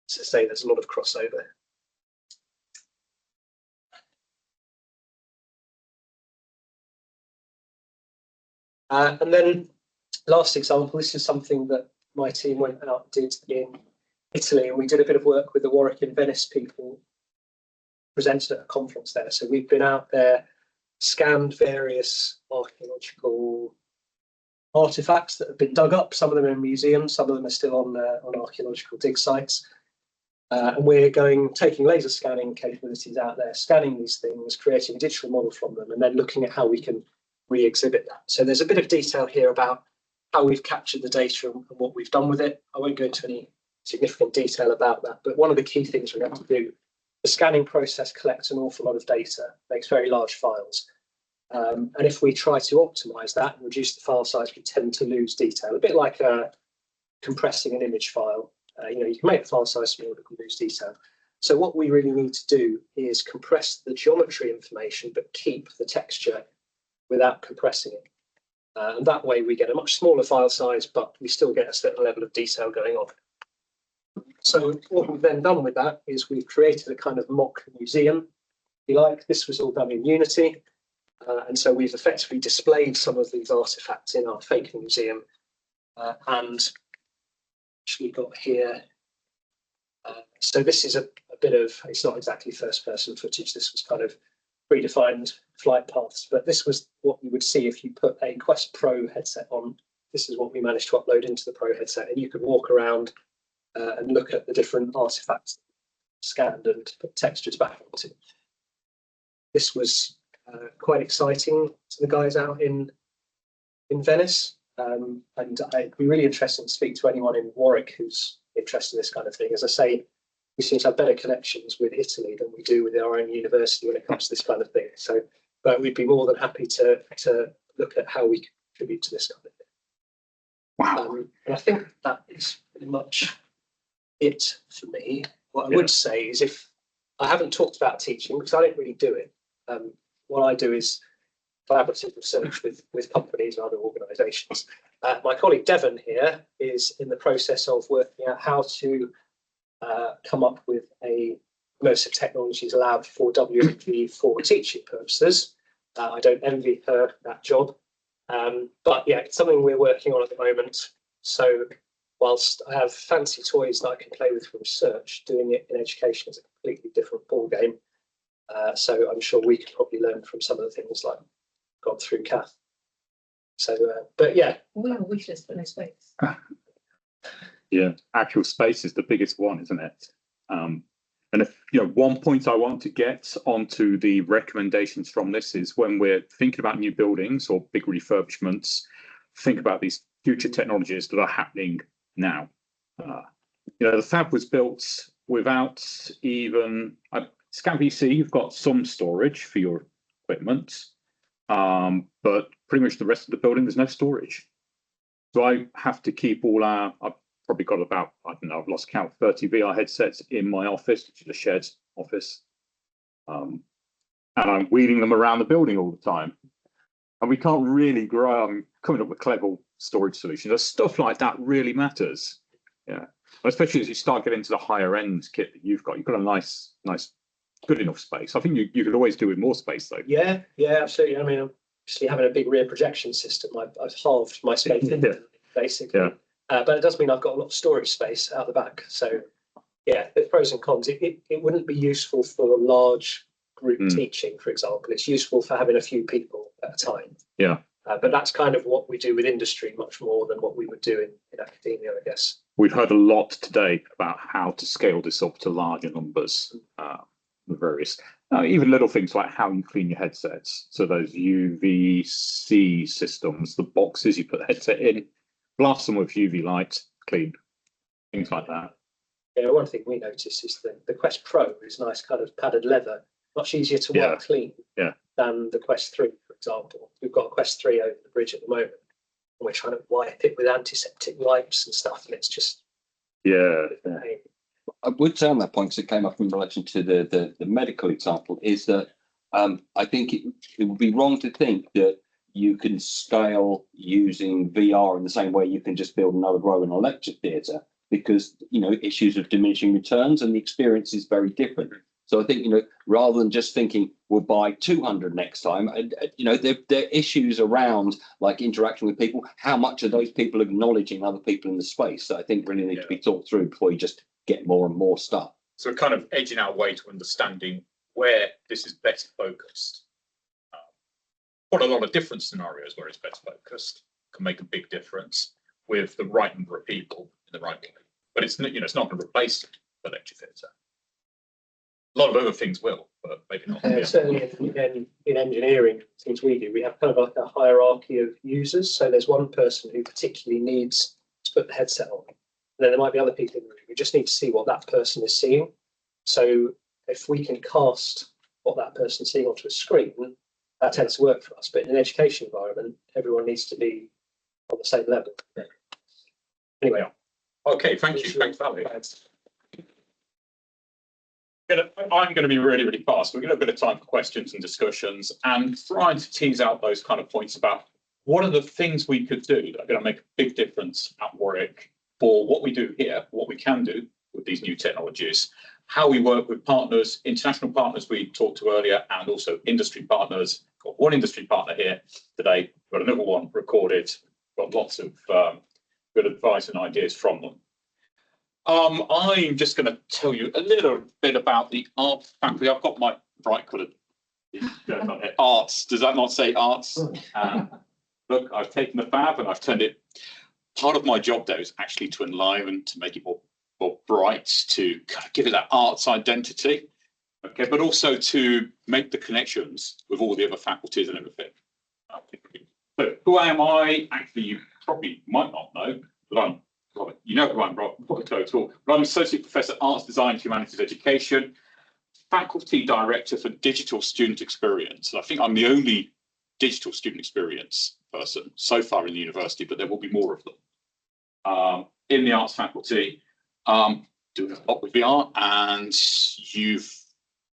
to say there's a lot of crossover. And then last example, this is something that my team went out and did in Italy, and we did a bit of work with the Warwick and Venice people, presented at a conference there. So we've been out there, scanned various archaeological artifacts that have been dug up. Some of them are in museums, some of them are still on archaeological dig sites. And we're taking laser scanning capabilities out there, scanning these things, creating a digital model from them, and then looking at how we can re-exhibit that. So there's a bit of detail here about how we've captured the data and what we've done with it. I won't go into any significant detail about that, but one of the key things we have to do, the scanning process collects an awful lot of data, makes very large files. And if we try to optimize that and reduce the file size, we tend to lose detail, a bit like compressing an image file. You can make the file size smaller, but can lose detail. So what we really need to do is compress the geometry information, but keep the texture without compressing it. And that way we get a much smaller file size, but we still get a certain level of detail going on. So what we've then done with that is we've created a kind of mock museum, if you like. This was all done in Unity. And so we've effectively displayed some of these artifacts in our fake museum. And actually got here. So this is a bit of, it's not exactly first person footage. This was kind of predefined flight paths, but this was what you would see if you put a Quest Pro headset on. This is what we managed to upload into the Pro headset, and you could walk around and look at the different artifacts scanned and put textures back onto. This was quite exciting to the guys out in Venice, and it'd be really interesting to speak to anyone in Warwick who's interested in this kind of thing. As I say, we seem to have better connections with Italy than we do with our own university when it comes to this kind of thing. So, but we'd be more than happy to look at how we can contribute to this kind of thing. Wow. And I think that is pretty much it for me. What I would say is, if I haven't talked about teaching because I don't really do it, what I do is collaborative research with companies and other organisations. My colleague Devon here is in the process of working out how to come up with a Immersive Technologies lab for WMG for teaching purposes. I don't envy her that job, but yeah, it's something we're working on at the moment. So whilst I have fancy toys that I can play with for research, doing it in education is a completely different ballgame. So I'm sure we could probably learn from some of the things like gone through Kath. So, but yeah. We have a wish list for no space. Yeah, actual space is the biggest one, isn't it? And if one point I want to get onto the recommendations from this is when we're thinking about new buildings or big refurbishments, think about these future technologies that are happening now. The fab was built without even Scan VC. You've got some storage for your equipment, but pretty much the rest of the building there's no storage. So I have to keep all our. I've probably got about, I don't know, I've lost count, 30 VR headsets in my office, which is a shared office. And I'm wheeling them around the building all the time. And we can't really grow. I'm coming up with clever storage solutions. Stuff like that really matters. Yeah. Especially as you start getting into the higher end kit that you've got a nice, good enough space. I think you could always do with more space though. Yeah, absolutely. I mean, obviously having a big rear projection system, I've halved my space basically. Yeah. But it does mean I've got a lot of storage space out the back. So yeah, there's pros and cons. It wouldn't be useful for large group teaching, for example. It's useful for having a few people at a time. Yeah. But that's kind of what we do with industry much more than what we would do in academia, I guess. We've heard a lot today about how to scale this up to larger numbers, various, even little things like how you clean your headsets. So those UVC systems, the boxes you put the headset in, blast them with UV light, clean, things like that. Yeah, one thing we noticed is the Quest Pro is nice kind of padded leather, much easier to wipe clean. Yeah. than the Quest 3, for example. We've got a Quest 3 over the bridge at the moment, and we're trying to wipe it with antiseptic wipes and stuff, and it's just Yeah. pain. I would say on that point, because it came up in relation to the medical example, is that I think it would be wrong to think that you can scale using VR in the same way you can just build another row in a lecture theatre, because, you know, issues of diminishing returns and the experience is very different. So I think, you know, rather than just thinking we'll buy 200 next time, you know, there are issues around like interaction with people. How much are those people acknowledging other people in the space? So I think really need to be thought through before you just get more and more stuff. So we're kind of edging our way to understanding where this is better focused. Quite a lot of different scenarios where it's better focused can make a big difference with the right number of people in the right way. But it's, you know, it's not going to replace the lecture theatre. A lot of other things will, but maybe not. Certainly in engineering, things we do, we have kind of like a hierarchy of users. So there's one person who particularly needs to put the headset on. And then there might be other people in the room. We just need to see what that person is seeing. So if we can cast what that person's seeing onto a screen, that tends to work for us. But in an education environment, everyone needs to be on the same level. Anyway. Okay, thank you. Thanks, Valerie. I'm going to be really, really fast. We're going to have a bit of time for questions and discussions and trying to tease out those kind of points about what are the things we could do that are going to make a big difference at Warwick for what we do here, what we can do with these new technologies, how we work with partners, international partners we talked to earlier, and also industry partners. We've got one industry partner here today, we've got another one recorded, we've got lots of good advice and ideas from them. I'm just going to tell you a little bit about the art faculty. I've got my bright coloured arts. Does that not say arts? Look, I've taken the fab and I've turned it. Part of my job there is actually to enliven, to make it more bright, to kind of give it that arts identity. Okay, but also to make the connections with all the other faculties and everything. So who am I? Actually, you probably might not know, but you know who I'm, Robert Total. I'm Associate Professor, Arts, Design, Humanities Education, Faculty Director for Digital Student Experience. And I think I'm the only digital student experience person so far in the university, but there will be more of them. In the arts faculty, doing a lot with VR, and you've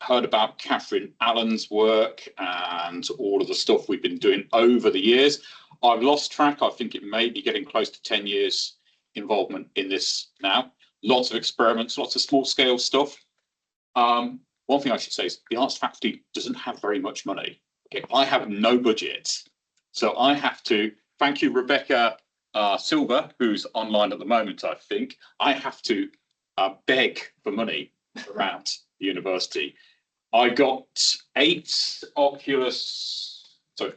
heard about Catherine Allen's work and all of the stuff we've been doing over the years. I've lost track. I think it may be getting close to 10 years involvement in this now. Lots of experiments, lots of small scale stuff. One thing I should say is the arts faculty doesn't have very much money. Okay, I have no budget. So I have to, thank you, Rebecca Silver, who's online at the moment, I think. I have to beg for money around the university. I got 8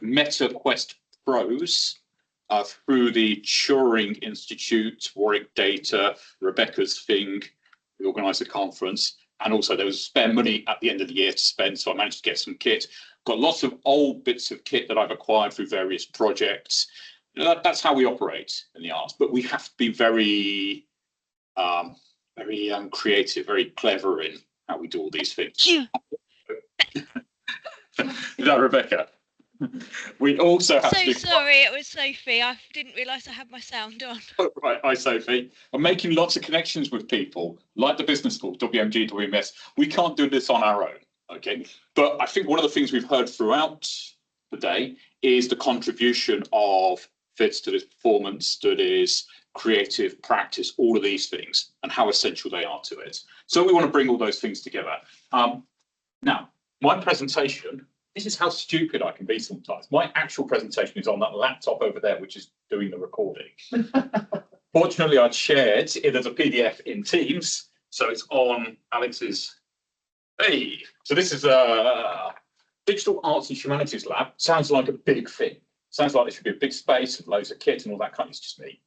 Meta Quest Pros through the Turing Institute, Warwick Data, Rebecca's thing. We organised a conference, and also there was spare money at the end of the year to spend, so I managed to get some kit. Got lots of old bits of kit that I've acquired through various projects. You know, that's how we operate in the arts, but we have to be very, very creative, very clever in how we do all these things. Is that Rebecca? We also have to. Sorry, it was Sophie. I didn't realise I had my sound on. Right, hi Sophie. I'm making lots of connections with people like the business school, WMG, WMS. We can't do this on our own, okay? But I think one of the things we've heard throughout the day is the contribution of fit studies, performance studies, creative practice, all of these things, and how essential they are to it. So we want to bring all those things together. Now, my presentation. This is how stupid I can be sometimes. My actual presentation is on that laptop over there, which is doing the recording. Fortunately, I'd shared it as a PDF in Teams, so it's on Alex's. Hey, so this is a digital arts and humanities lab. Sounds like a big thing. Sounds like there should be a big space and loads of kit and all that kind of. It's just me.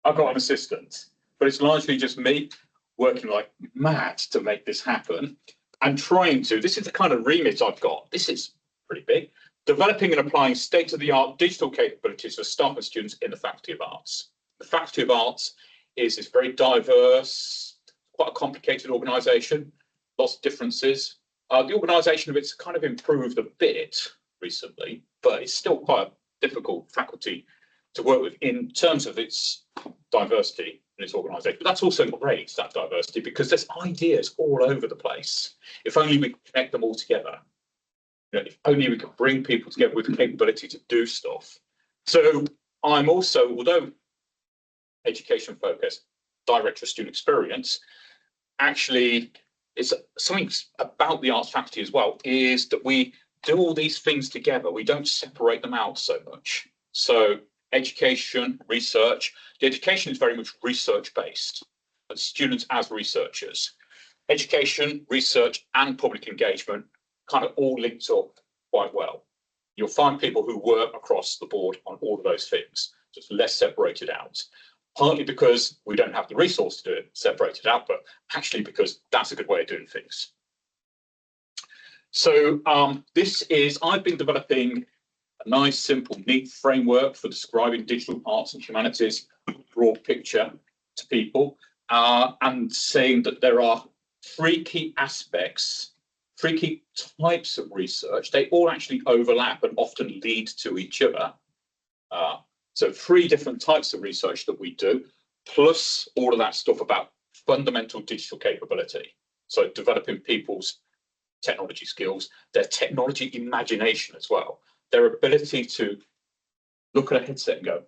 I've got an assistant, but it's largely just me working like mad to make this happen. And trying to. This is the kind of remit I've got. This is pretty big. Developing and applying state-of-the-art digital capabilities for staff and students in the Faculty of Arts. The Faculty of Arts is this very diverse, quite a complicated organisation, lots of differences. The organisation of it's kind of improved a bit recently, but it's still quite a difficult faculty to work with in terms of its diversity in its organisation. But that's also great, that diversity, because there's ideas all over the place. If only we could connect them all together. You know, if only we could bring people together with the capability to do stuff. So I'm also, although education focused, director of student experience, actually it's something about the arts faculty as well, is that we do all these things together. We don't separate them out so much. So education, research, the education is very much research based, and students as researchers. Education, research and public engagement kind of all linked up quite well. You'll find people who work across the board on all of those things, just less separated out. Partly because we don't have the resource to do it separated out, but actually because that's a good way of doing things. So I've been developing a nice, simple, neat framework for describing digital arts and humanities, broad picture to people, and saying that there are three key aspects, three key types of research. They all actually overlap and often lead to each other. So 3 different types of research that we do, plus all of that stuff about fundamental digital capability. So developing people's technology skills, their technology imagination as well, their ability to look at a headset and go,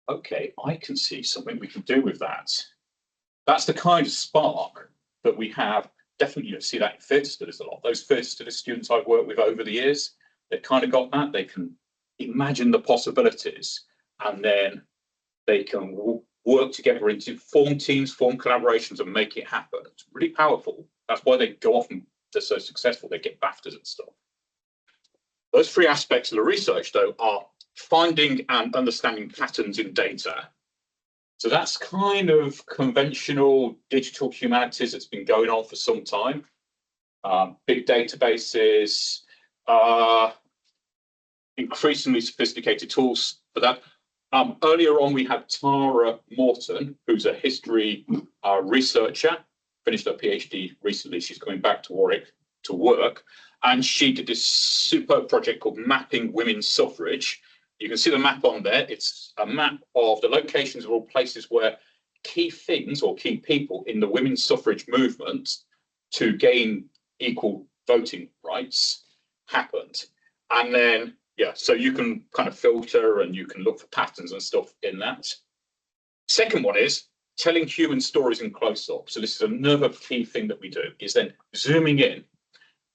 okay, I can see something we can do with that. That's the kind of spark that we have. Definitely, you see that in theatre studies a lot. Those theatre studies students I've worked with over the years, they've kind of got that. They can imagine the possibilities, and then they can work together into form teams, form collaborations, and make it happen. It's really powerful. That's why they go off and they're so successful. They get BAFTAs and stuff. Those 3 aspects of the research, though, are finding and understanding patterns in data. So that's kind of conventional digital humanities that's been going on for some time. Big databases, increasingly sophisticated tools for that. Earlier on, we had Tara Morton, who's a history researcher, finished her PhD recently. She's coming back to Warwick to work, and she did this superb project called Mapping Women's Suffrage. You can see the map on there. It's a map of the locations of all places where key things or key people in the women's suffrage movement to gain equal voting rights happened. And then, yeah, so you can kind of filter and you can look for patterns and stuff in that. Second one is telling human stories in close up. So this is another key thing that we do, is then zooming in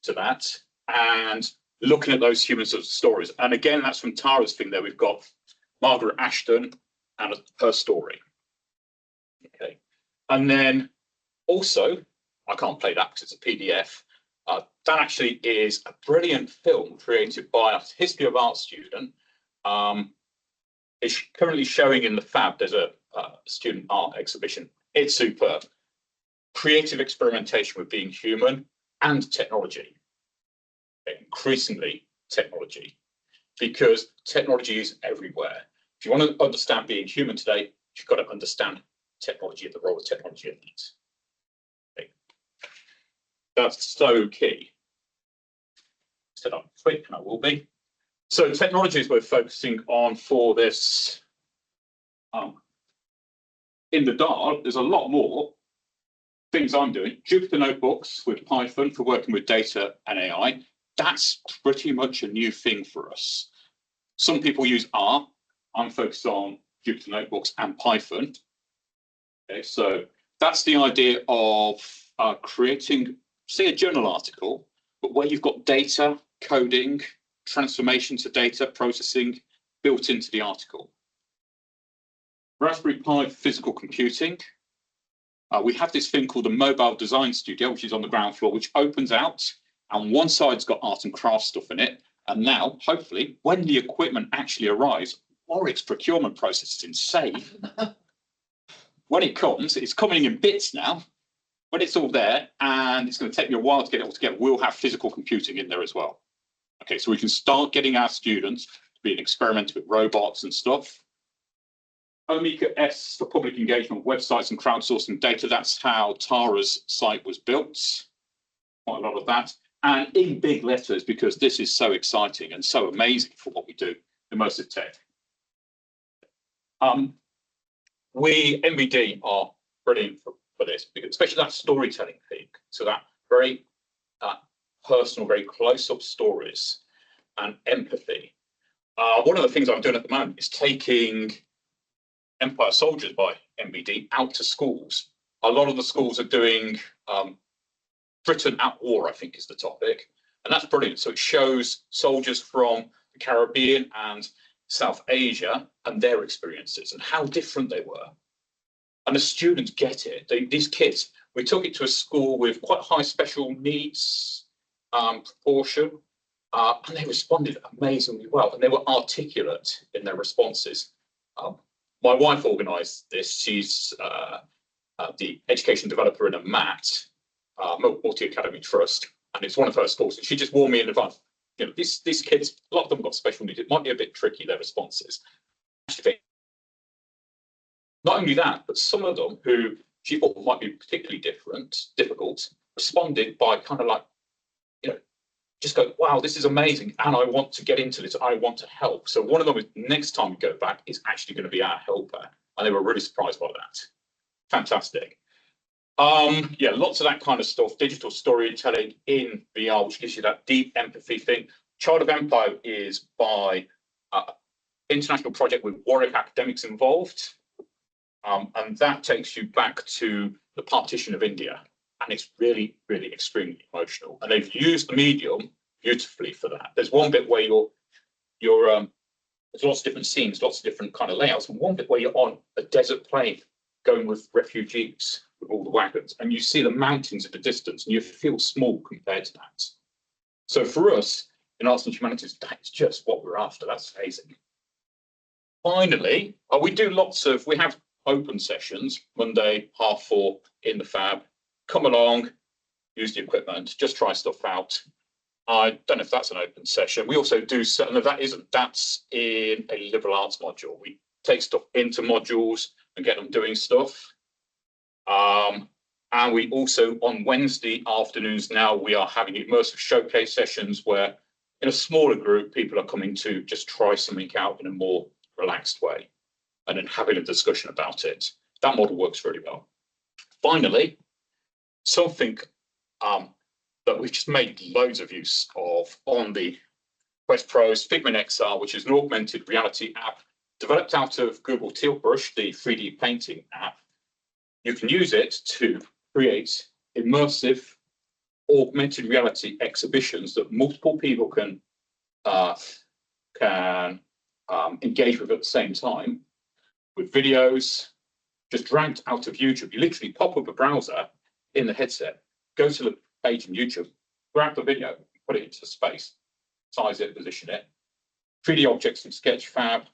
to that and looking at those human stories. And again, that's from Tara's thing there. We've got Margaret Ashton and her story. Okay. And then also, I can't play that because it's a PDF. That actually is a brilliant film created by a history of art student. It's currently showing in the Fab. There's a student art exhibition. It's superb. Creative experimentation with being human and technology. Increasingly technology, because technology is everywhere. If you want to understand being human today, you've got to understand technology and the role of technology in it. Okay. That's so key. Instead I'm quick, and I will be. So technologies we're focusing on for this. In the Dart, there's a lot more things I'm doing. Jupyter Notebooks with Python for working with data and AI. That's pretty much a new thing for us. Some people use R. I'm focused on Jupyter Notebooks and Python. Okay, so that's the idea of creating, say, a journal article, but where you've got data, coding, transformation to data, processing built into the article. Raspberry Pi for physical computing. We have this thing called the Mobile Design Studio, which is on the ground floor, which opens out, and one side's got art and craft stuff in it. And now, hopefully, when the equipment actually arrives, Warwick's procurement process is insane. When it comes, it's coming in bits now, but it's all there, and it's going to take me a while to get it all together. We'll have physical computing in there as well. Okay, so we can start getting our students to be experimenting with robots and stuff. Omeka S for public engagement, websites and crowdsourcing data. That's how Tara's site was built. Quite a lot of that. And in big letters, because this is so exciting and so amazing for what we do, immersive tech. We, MBD, are brilliant for this, because especially that storytelling thing. So that very personal, very close-up stories and empathy. One of the things I'm doing at the moment is taking Empire Soldiers by MBD out to schools. A lot of the schools are doing Britain at War, I think is the topic. And that's brilliant. So it shows soldiers from the Caribbean and South Asia and their experiences and how different they were. And the students get it. These kids, we took it to a school with quite high special needs proportion, and they responded amazingly well. And they were articulate in their responses. My wife organised this. She's the education developer in a MAT, Multi-Academy Trust, and it's one of her schools. And she just warned me in advance. You know, these kids, a lot of them got special needs. It might be a bit tricky, their responses. Not only that, but some of them who she thought might be particularly difficult, responded by kind of like, you know, just go, wow, this is amazing, and I want to get into this. I want to help. So one of them, next time we go back, is actually going to be our helper, and they were really surprised by that. Fantastic. Yeah, lots of that kind of stuff. Digital storytelling in VR, which gives you that deep empathy thing. Child of Empire is by international project with Warwick academics involved. And that takes you back to the partition of India. And it's really, really extremely emotional. And they've used the medium beautifully for that. There's one bit where there's lots of different scenes, lots of different kind of layouts. And one bit where you're on a desert plain going with refugees with all the wagons, and you see the mountains in the distance and you feel small compared to that. So for us in arts and humanities, that's just what we're after. That's amazing. Finally, we have open sessions, Monday, 4:30 in the Fab. Come along, use the equipment, just try stuff out. I don't know if that's an open session. We also do, no, that's in a liberal arts module. We take stuff into modules and get them doing stuff. And we also, on Wednesday afternoons now, we are having immersive showcase sessions where in a smaller group, people are coming to just try something out in a more relaxed way and then having a discussion about it. That model works really well. Finally, something that we've just made loads of use of on the Quest Pro's Figment XR, which is an augmented reality app developed out of Google Tealbrush, the 3D painting app. You can use it to create immersive augmented reality exhibitions that multiple people can engage with at the same time, with videos just dragged out of YouTube. You literally pop up a browser in the headset, go to the page in YouTube, grab the video, put it into space, size it, position it, 3D objects from Sketchfab,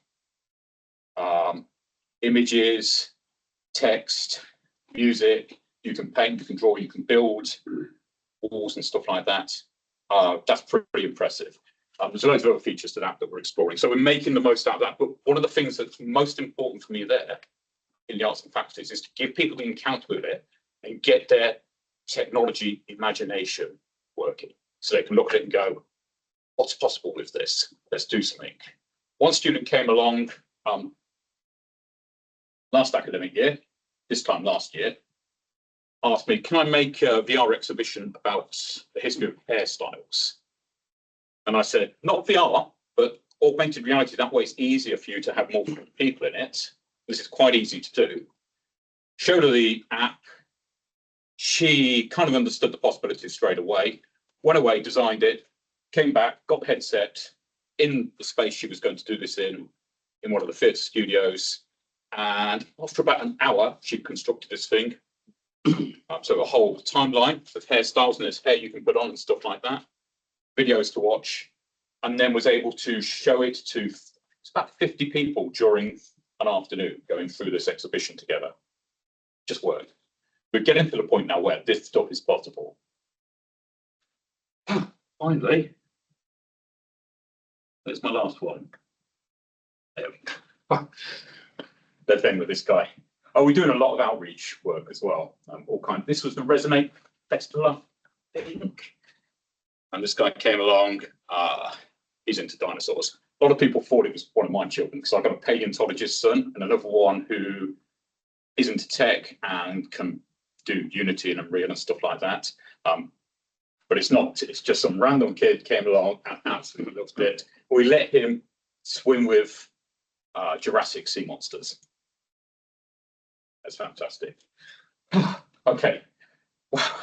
images, text, music. You can paint, you can draw, you can build walls and stuff like that. That's pretty impressive. There's loads of other features to that we're exploring. So we're making the most out of that. But one of the things that's most important for me there in the arts and faculties is to give people the encounter with it and get their technology imagination working. So they can look at it and go, what's possible with this? Let's do something. One student came along last academic year, this time last year, asked me, can I make a VR exhibition about the history of hairstyles? And I said, not VR, but augmented reality. That way it's easier for you to have more people in it. This is quite easy to do. Showed her the app. She kind of understood the possibilities straight away, went away, designed it, came back, got the headset in the space she was going to do this in one of the theatre studios. And after about an hour, she constructed this thing. So a whole timeline of hairstyles, and there's hair you can put on and stuff like that, videos to watch, and then was able to show it to about 50 people during an afternoon going through this exhibition together. Just worked. We're getting to the point now where this stuff is possible. Finally, there's my last one. There we go. The thing with this guy. Oh, we're doing a lot of outreach work as well. All kinds. This was the Resonate Festival, I think. and this guy came along. He's into dinosaurs. A lot of people thought it was one of my children because I've got a paleontologist's son and another one who is into tech and can do Unity and Unreal and stuff like that. But it's not, it's just some random kid came along and absolutely loved it. We let him swim with Jurassic sea monsters. That's fantastic. Okay. Wow.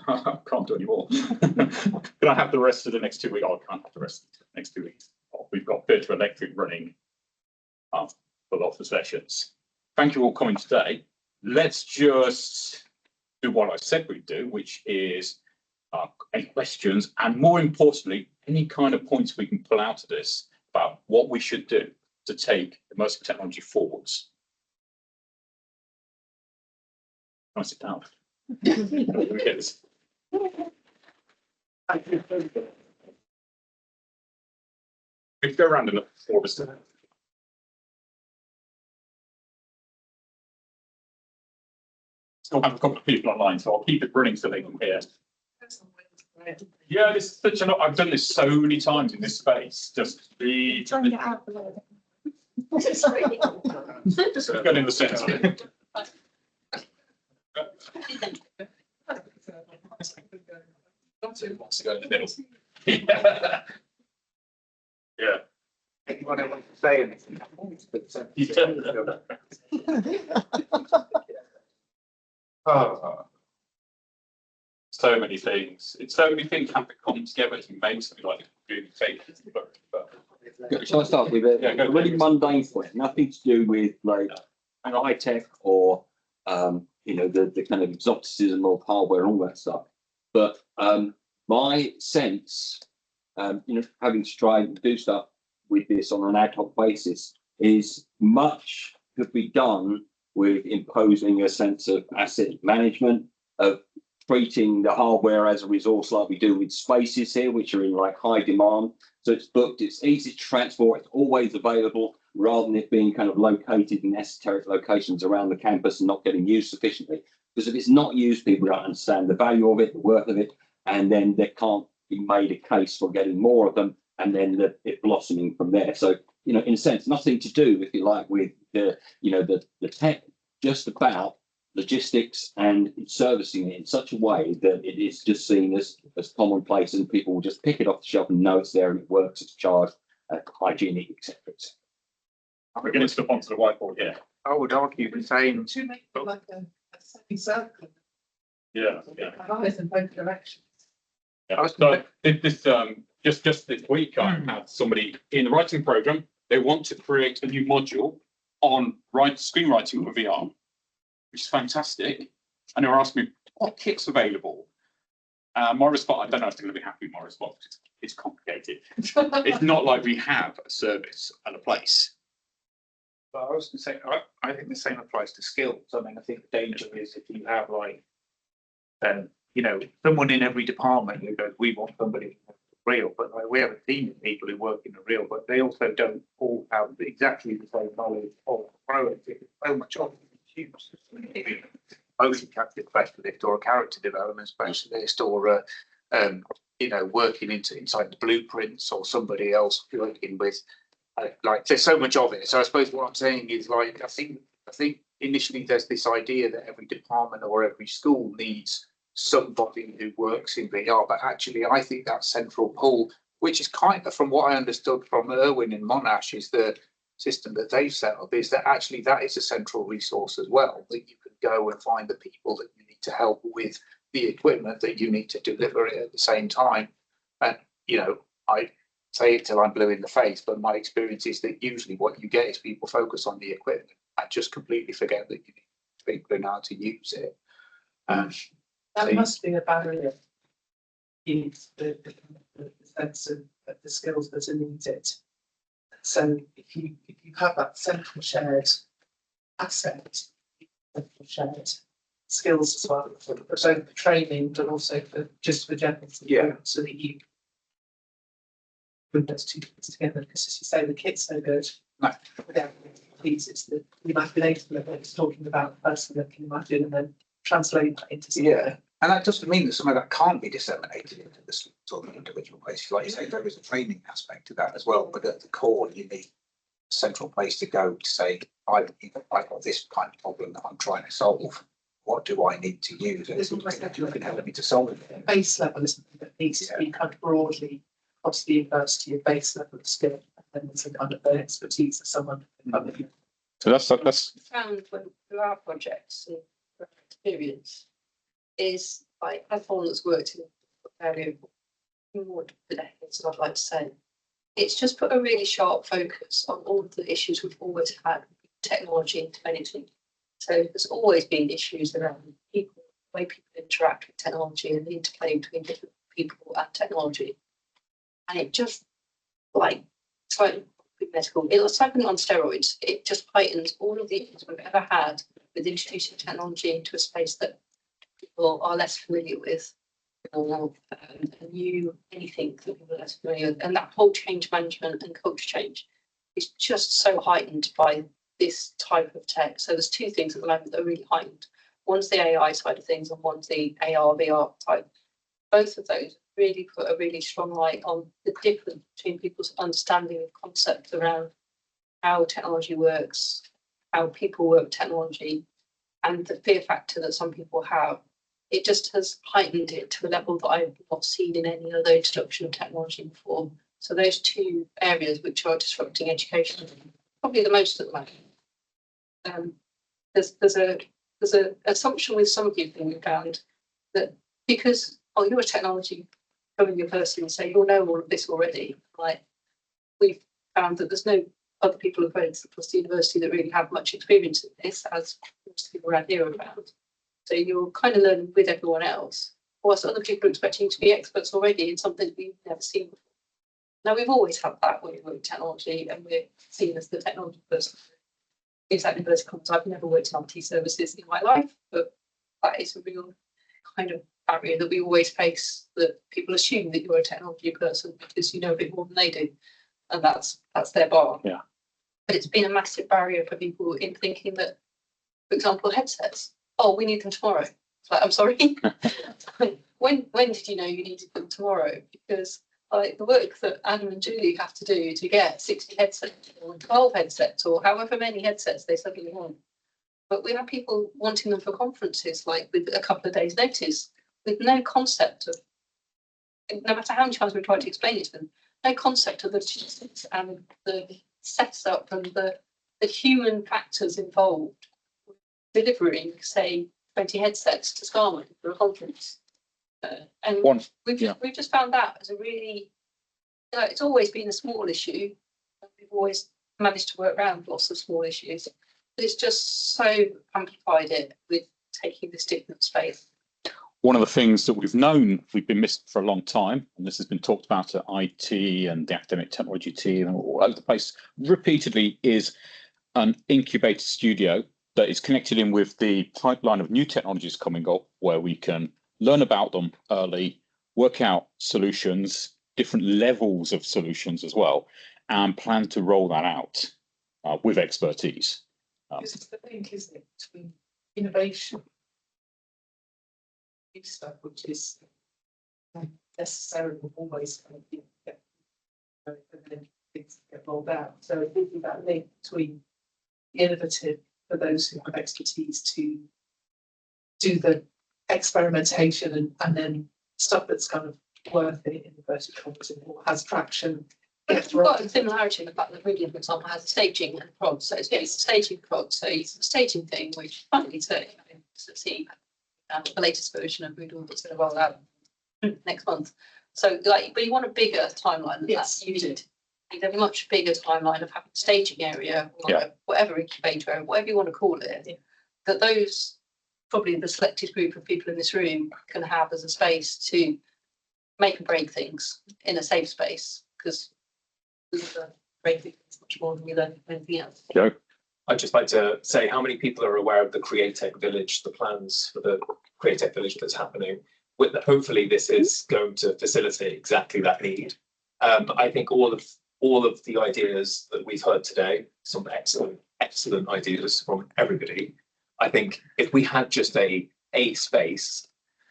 I can't do any more. Can I have the rest of the next 2 weeks? Oh, I can't have the rest of the next 2 weeks. Oh, we've got Virtual Electric running for lots of sessions. Thank you all for coming today. Let's just do what I said we'd do, which is any questions, and more importantly, any kind of points we can pull out of this about what we should do to take immersive technology forwards. Can I sit down? Yes. We go around and look for us. Still have a couple of people online, so I'll keep it running so they can hear. Yeah, this is such an. I've done this so many times in this space. Just be. Trying to get out of the way. Just get in the centre. Wants to go in the middle. Yeah. Anyone else want to say anything? So many things. It's so many things have to come together to make something like doing fake. Shall I start with a really mundane point? Nothing to do with like high tech or the kind of exoticism of hardware and all that stuff. But my sense, having to try and do stuff with this on an ad hoc basis, is much could be done with imposing a sense of asset management, of treating the hardware as a resource like we do with spaces here, which are in like high demand. So it's booked, it's easy to transport, it's always available, rather than it being kind of located in esoteric locations around the campus and not getting used sufficiently. Because if it's not used, people don't understand the value of it, the worth of it, and then there can't be made a case for getting more of them, and then it blossoming from there. So, in a sense, nothing to do, if you like, with the tech, just about logistics and servicing it in such a way that it is just seen as commonplace, and people will just pick it off the shelf and know it's there and it works, it's charged, hygienic, etc. We're getting stuff onto the whiteboard here. I would argue the same. To make it like a semicircle. Yeah. Eyes in both directions. Yeah. So this just this week, I had somebody in the writing program. They want to create a new module on screenwriting for VR, which is fantastic. And they were asking me what kit's available. My response, I don't know if they're going to be happy with my response. It's complicated. It's not like we have a service at a place. But I was going to say, I think the same applies to skills. I mean, I think the danger is if you have someone in every department who goes, we want somebody real, but we have a team of people who work in the real, but they also don't all have exactly the same knowledge of growing. So much of it is motion capture specialist or a character development specialist or working inside the blueprints, or somebody else working with there's so much of it. So I suppose what I'm saying is I think initially there's this idea that every department or every school needs somebody who works in VR, but actually I think that central pull, which is kind of from what I understood from Irwin and Monash, is the system that they've set up, is that actually that is a central resource as well, that you can go and find the people that you need to help with the equipment that you need to deliver it at the same time. And I say it till I'm blue in the face, but my experience is that usually what you get is people focus on the equipment and just completely forget that you need people know how to use it. That must be a barrier in the sense of the skills that are needed. So if you have that central shared asset, central shared skills as well, for both for training but also for general support, so that you put those two things together. Because as you say, the kit's no good. No. Without these, it's the imagination that it's talking about, the person that can imagine and then translate that into something. Yeah, And that doesn't mean that some of that can't be disseminated into the sort of individual places. Like you say, there is a training aspect to that as well. But at the core, you need a central place to go to say, I've got this kind of problem that I'm trying to solve. What do I need to use? And you can help me to solve it. Base level is something that needs to be kind of broadly across the university, a base level of skill, and then there's a kind of expertise of someone. So that's Found when through our projects and our experience is like as one that's worked in the area more for decades, I'd like to say, it's just put a really sharp focus on all of the issues we've always had with technology into anything. So there's always been issues around people, the way people interact with technology and the interplay between different people and technology. And it just like it's like medical, it's like on steroids. It just heightens all of the issues we've ever had with introducing technology into a space that people are less familiar with, or new anything that people are less familiar with. And that whole change management and culture change is just so heightened by this type of tech. So there's two things at the moment that are really heightened. One's the AI side of things and one's the AR, VR type. Both of those really put a really strong light on the difference between people's understanding of concepts around how technology works, how people work with technology, and the fear factor that some people have. It just has heightened it to a level that I've not seen in any other introduction of technology before. So those two areas which are disrupting education, probably the most at the moment. There's a assumption with some people we found that because you're a technology coming your person and say you'll know all of this already. Like we've found that there's no other people who've read across the university that really have much experience in this, as most people around here have found. So you're kind of learning with everyone else, whilst other people are expecting you to be experts already in something that we've never seen before. Now we've always had that when we work with technology and we're seen as the technology person. Exactly vertical. I've never worked in IT services in my life, but that is a real kind of barrier that we always face, that people assume that you're a technology person because you know a bit more than they do. And that's their bar. Yeah. But it's been a massive barrier for people in thinking that, for example, headsets. Oh, we need them tomorrow. It's like, I'm sorry. when did you know you needed them tomorrow? Because like the work that Adam and Julie have to do to get 60 headsets or 12 headsets or however many headsets they suddenly want. But we have people wanting them for conferences, like with a couple of days' notice, with no concept of, no matter how many times we try to explain it to them, no concept of the logistics and the setup and the human factors involved with delivering, say, 20 headsets to Scarman for a conference. And we've just found that as a really, it's always been a small issue. We've always managed to work around lots of small issues. But it's just so amplified it with taking this different space. one of the things that we've known we've been missing for a long time, and this has been talked about at IT and the academic technology team and all over the place repeatedly, is an incubator studio that is connected in with the pipeline of new technologies coming up, where we can learn about them early, work out solutions, different levels of solutions as well, and plan to roll that out with expertise. This is the link, isn't it, between innovation, stuff, which is necessarily always kind of and then things get rolled out. So thinking that link between the innovative for those who have expertise to do the experimentation and then stuff that's kind of worth it in inverted commas or has traction. We've got a similarity in the fact that Ruby, for example, has staging and prod. So it's a staging prod. So it's a staging thing, which finally to see the latest version of Moodle that's going to roll out next month. So, like, but you want a bigger timeline than that. You need a much bigger timeline of having a staging area or whatever incubator area, whatever you want to call it. That those probably the selected group of people in this room can have as a space to make and break things in a safe space, because break things much more than we learn anything else. Joe? I'd just like to say how many people are aware of the Createch Village, the plans for the Createch Village that's happening. Hopefully this is going to facilitate exactly that need. I think all of the ideas that we've heard today, some excellent ideas from everybody. I think if we had just a space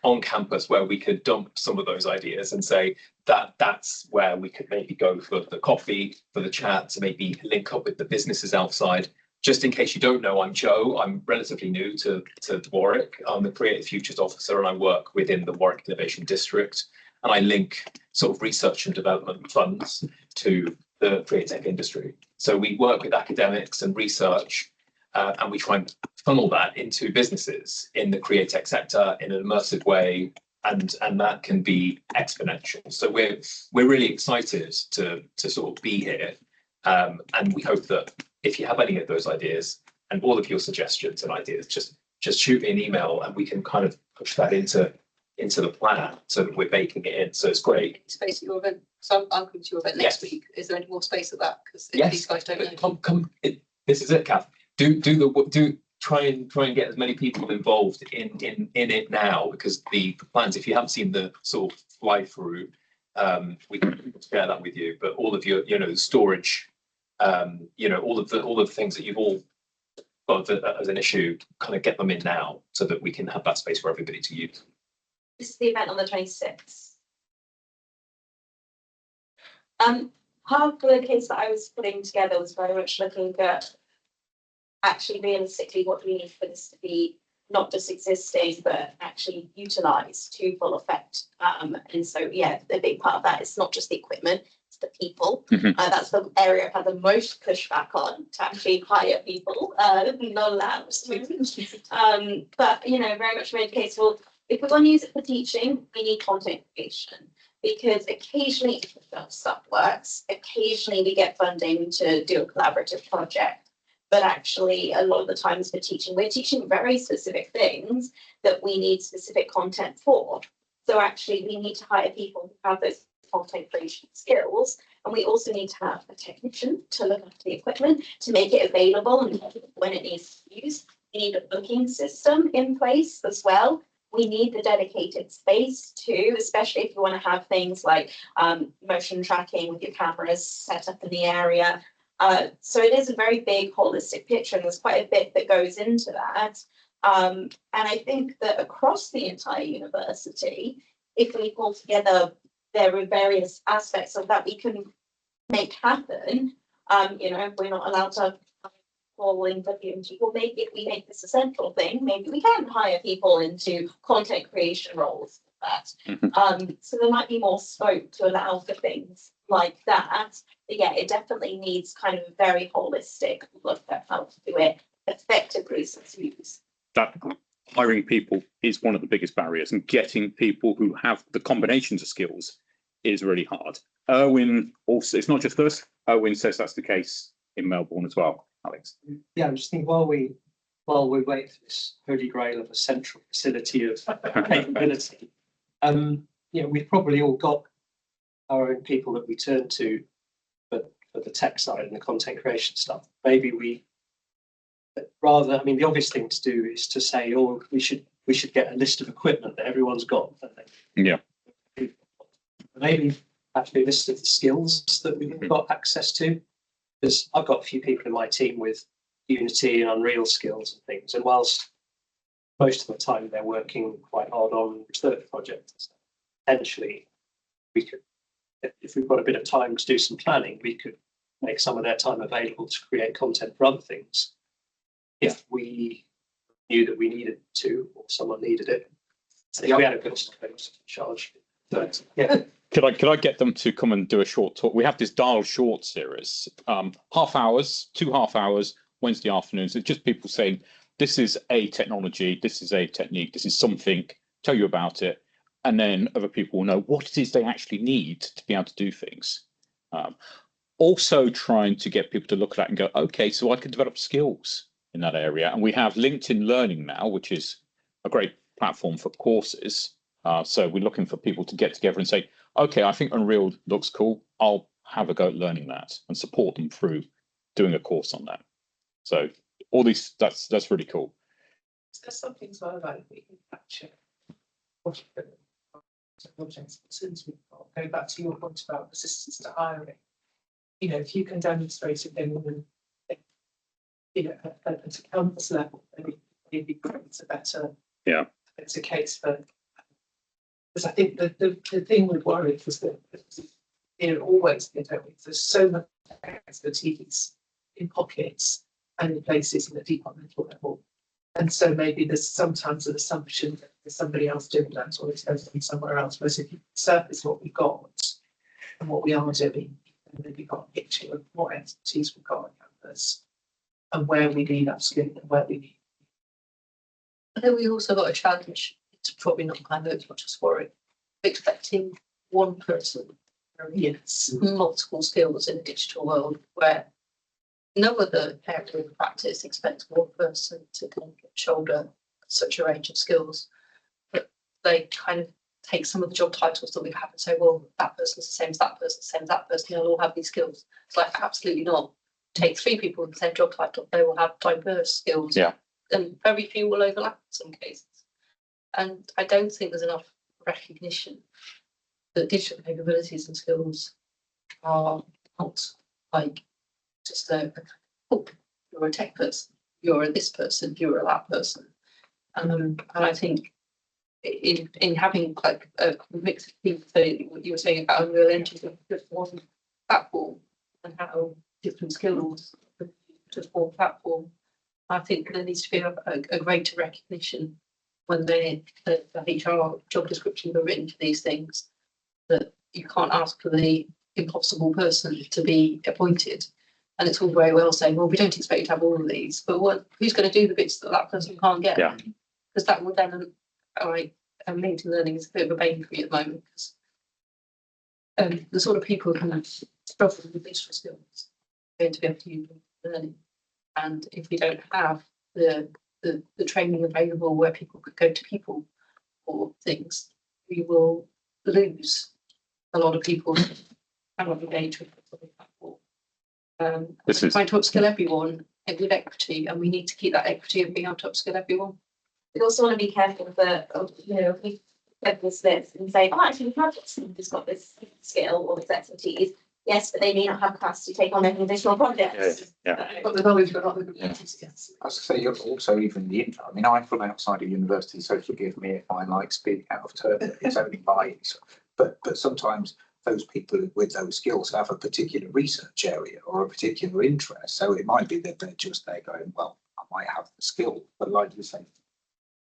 on campus where we could dump some of those ideas and say that's where we could maybe go for the coffee, for the chat, to maybe link up with the businesses outside. Just in case you don't know, I'm Joe. I'm relatively new to Warwick. I'm the Creative Futures Officer and I work within the Warwick Innovation District. And I link sort of research and development funds to the creative industry. So we work with academics and research, and we try and funnel that into businesses in the creative sector in an immersive way, and that can be exponential. So we're really excited to sort of be here, and we hope that if you have any of those ideas and all of your suggestions and ideas, just shoot me an email and we can kind of push that into the plan so that we're baking it in. So it's great. Space at your event. So I'm coming to your event next week. Is there any more space at that? Because these guys don't know. Come. This is it, Kath. Try and get as many people involved in it now, because the plans, if you haven't seen the sort of fly through, we can share that with you. But all of your, the storage, all of the things that you've all got as an issue, kind of get them in now so that we can have that space for everybody to use. This is the event on the 26th. Part of the case that I was putting together was very much looking at actually realistically what do we need for this to be not just existing but actually utilised to full effect. And so yeah, the big part of that is not just the equipment, it's the people. That's the area I've had the most pushback on, to actually hire people, not allowed. But very much made the case, well, if we're going to use it for teaching, we need content creation, because occasionally stuff works. Occasionally we get funding to do a collaborative project, but actually a lot of the times for teaching, we're teaching very specific things that we need specific content for. So actually we need to hire people who have those content creation skills, and we also need to have a technician to look after the equipment, to make it available and when it needs to be used. We need a booking system in place as well. We need the dedicated space too, especially if you want to have things like motion tracking with your cameras set up in the area. So it is a very big holistic picture, and there's quite a bit that goes into that. And I think that across the entire university, if we pull together, there are various aspects of that we can make happen. If we're not allowed to calling for people, maybe if we make this a central thing, maybe we can hire people into content creation roles for that. So there might be more scope to allow for things like that. But yeah, it definitely needs kind of a very holistic look at how to do it effectively since use. That hiring people is one of the biggest barriers, and getting people who have the combinations of skills is really hard. Erwin also, it's not just us, Erwin says that's the case in Melbourne as well. Alex. Yeah, I'm just thinking while we wait for this holy grail of a central facility of capability, we've probably all got our own people that we turn to for the tech side and the content creation stuff. Maybe the obvious thing to do is to say, we should get a list of equipment that everyone's got. Yeah. Maybe actually a list of the skills that we've got access to. Because I've got a few people in my team with Unity and Unreal skills and things, and whilst most of the time they're working quite hard on research projects, potentially we could, if we've got a bit of time to do some planning, we could make some of their time available to create content for other things if we knew that we needed to, or someone needed it. So we had a good charge. But, yeah. Could I get them to come and do a short talk? We have this Dial Short series, half hours, 2 half hours, Wednesday afternoons. It's just people saying, this is a technology, this is a technique, this is something, tell you about it. And then other people will know what it is they actually need to be able to do things. Also trying to get people to look at that and go, okay, so I can develop skills in that area. And we have LinkedIn Learning now, which is a great platform for courses. So we're looking for people to get together and say, okay, I think Unreal looks cool. I'll have a go at learning that and support them through doing a course on that. So all these, that's really cool. There's some things like that we can capture. Projects, since we've got, go back to your point about resistance to hiring. If you can demonstrate it then, at a campus level, then maybe it's a better case for Because I think the thing with Warwick is that, always, there's so much expertise in pockets and in places in the departmental level. And so maybe there's sometimes an assumption that there's somebody else doing that, or it's going to be somewhere else. Whereas if you surface what we've got and what we are doing, and then we've got a picture of what expertise we've got on campus and where we need upskilling and where we need. I think we also got a challenge. It's probably not kind of as much as Warwick, expecting one person, multiple skills in the digital world, where no other area of practice expects one person to kind of shoulder such a range of skills. But they kind of take some of the job titles that we have and say, well, that person's the same as that person, the same as that person, they'll all have these skills. It's like, absolutely not. Take 3 people with the same job title, they will have diverse skills. Yeah. And very few will overlap in some cases. And I don't think there's enough recognition that digital capabilities and skills are not like just oh, you're a tech person, you're a this person, you're a that person. And I think in having like a mix of people, so what you were saying about Unreal Engine, just one platform and how different skills just one platform. I think there needs to be a greater recognition when the HR job descriptions are written for these things, that you can't ask for the impossible person to be appointed. And it's all very well saying, well, we don't expect you to have all of these, but who's going to do the bits that that person can't get? Yeah. Because that will then, LinkedIn learning is a bit of a bane for me at the moment, because the sort of people who kind of struggle with digital skills are going to be able to use learning. And if we don't have the training available where people could go to people for things, we will lose a lot of people who cannot engage with the platform. We're trying to upskill everyone with equity, and we need to keep that equity of being able to upskill everyone. We also want to be careful that, if we get this list and say, oh, actually, we have got someone who's got this skill or this expertise. Yes, but they may not have capacity to take on any additional projects. But the knowledge for other communities, yes. I was going to say, you're also even the intro. I mean, I'm from outside of university, so forgive me if I like speaking out of turn. It's only my, but sometimes those people with those skills have a particular research area or a particular interest. So it might be that they're just there going, well, I might have the skill, but like you say,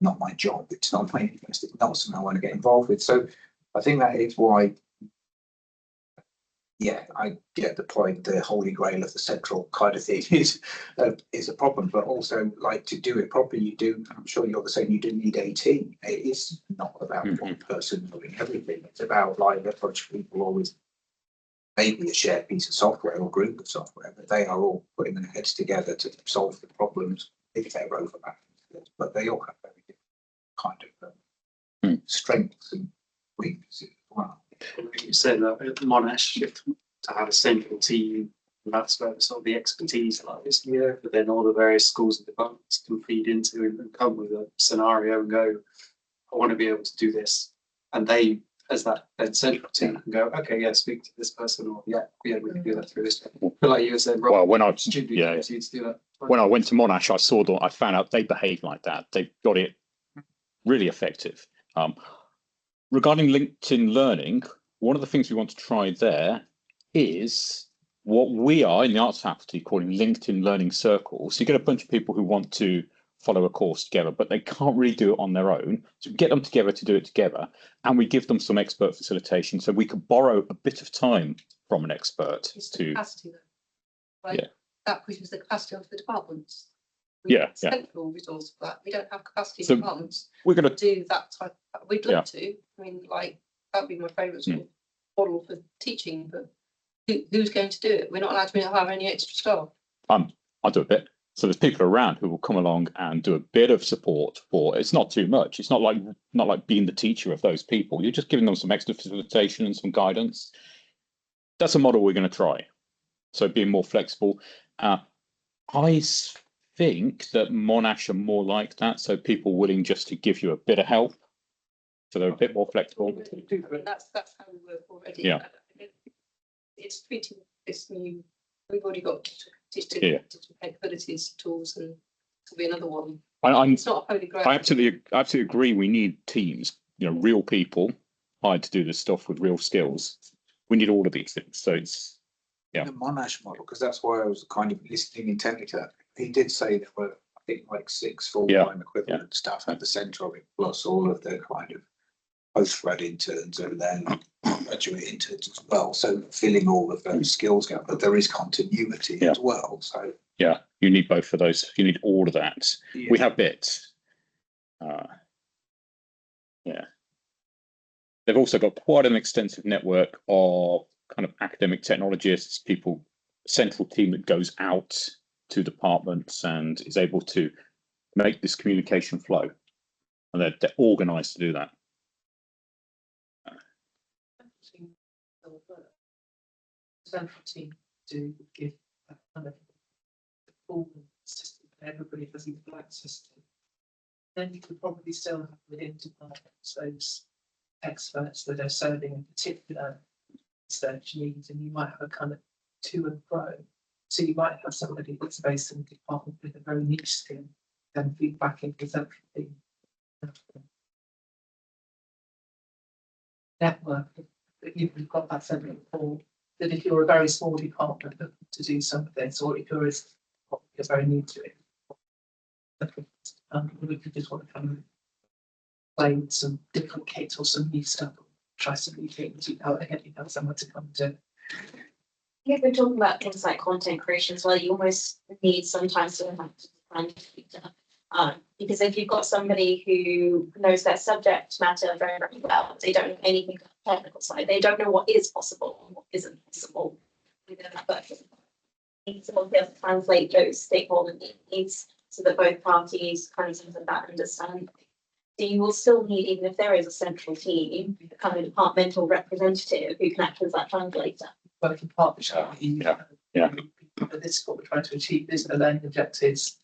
not my job. It's not my interest. It's not something I want to get involved with. So I think that is why. Yeah, I get the point. The holy grail of the central kind of thing is a problem, but also like to do it properly, you do. I'm sure you're the same. You do need a team. It is not about one person doing everything. It's about like a bunch of people always maybe a shared piece of software or group of software, but they are all putting their heads together to solve the problems if they're overlapping. But they all have very different kind of strengths and weaknesses as well. You said that Monash to have a central team, and that's where sort of the expertise lies. Yeah. But then all the various schools and departments can feed into and come with a scenario and go, I want to be able to do this. And they, as that central team, can go, okay, yeah, speak to this person, or yeah, we can do that through this. But like you said, Rob, well, when I to do that. When I went to Monash, I found out they behave like that. They've got it really effective. Regarding LinkedIn Learning, one of the things we want to try there is what we are in the arts faculty calling LinkedIn Learning Circles. So you get a bunch of people who want to follow a course together, but they can't really do it on their own. So we get them together to do it together, and we give them some expert facilitation. So we could borrow a bit of time from an expert to. Capacity, though. Right? Yeah. That pushes the capacity of the departments. Central resource for that. We don't have capacity departments. We're going to do that type. We'd love to. I mean, like that'd be my favourite sort of model for teaching. But who's going to do it? We're not allowed to have any extra staff. I'll do a bit. So there's people around who will come along and do a bit of support for. It's not too much. It's not like being the teacher of those people. You're just giving them some extra facilitation and some guidance. That's a model we're going to try. So being more flexible. I think that Monash are more like that, so people willing just to give you a bit of help, so they're a bit more flexible. That's how we work already. Yeah, it's treating this new. We've already got digital capabilities tools, and there'll be another one. It's not a holy grail. I absolutely agree. We need teams, real people hired to do this stuff with real skills. We need all of these things. So it's, yeah. The Monash model, because that's why I was kind of listening intently to that. He did say there were, I think, like 6 full-time equivalent staff at the centre of it, plus all of the kind of post-grad interns and then graduate interns as well. So filling all of those skills gap, but there is continuity as well. So yeah, you need both of those. You need all of that. yeah. We have bits. Yeah. They've also got quite an extensive network of kind of academic technologists, people, central team that goes out to departments and is able to make this communication flow. And they're organised to do that. Central team do give that kind of full system for everybody has equal access to. Then you could probably still have within departments those experts that are serving a particular research needs, and you might have a kind of to and fro. So you might have somebody that's based in the department with a very niche skill, then feed back into the central team. Network that you've got that central for. That if you're a very small department to do some of this, or if you're very new to it, if you just want to come and play with some different kits or some new stuff, try some new things, you have someone to come to. Yeah, we're talking about things like content creation as well. You almost need sometimes to have to find because if you've got somebody who knows their subject matter very, very well, they don't know anything about the technical side. They don't know what is possible and what isn't possible within that person. Needs to be able to translate those stakeholder needs so that both parties kind of have that understanding. So you will still need, even if there is a central team, a kind of departmental representative who can act as that translator. Working partnership. Yeah. This is what we're trying to achieve. These are the learning objectives.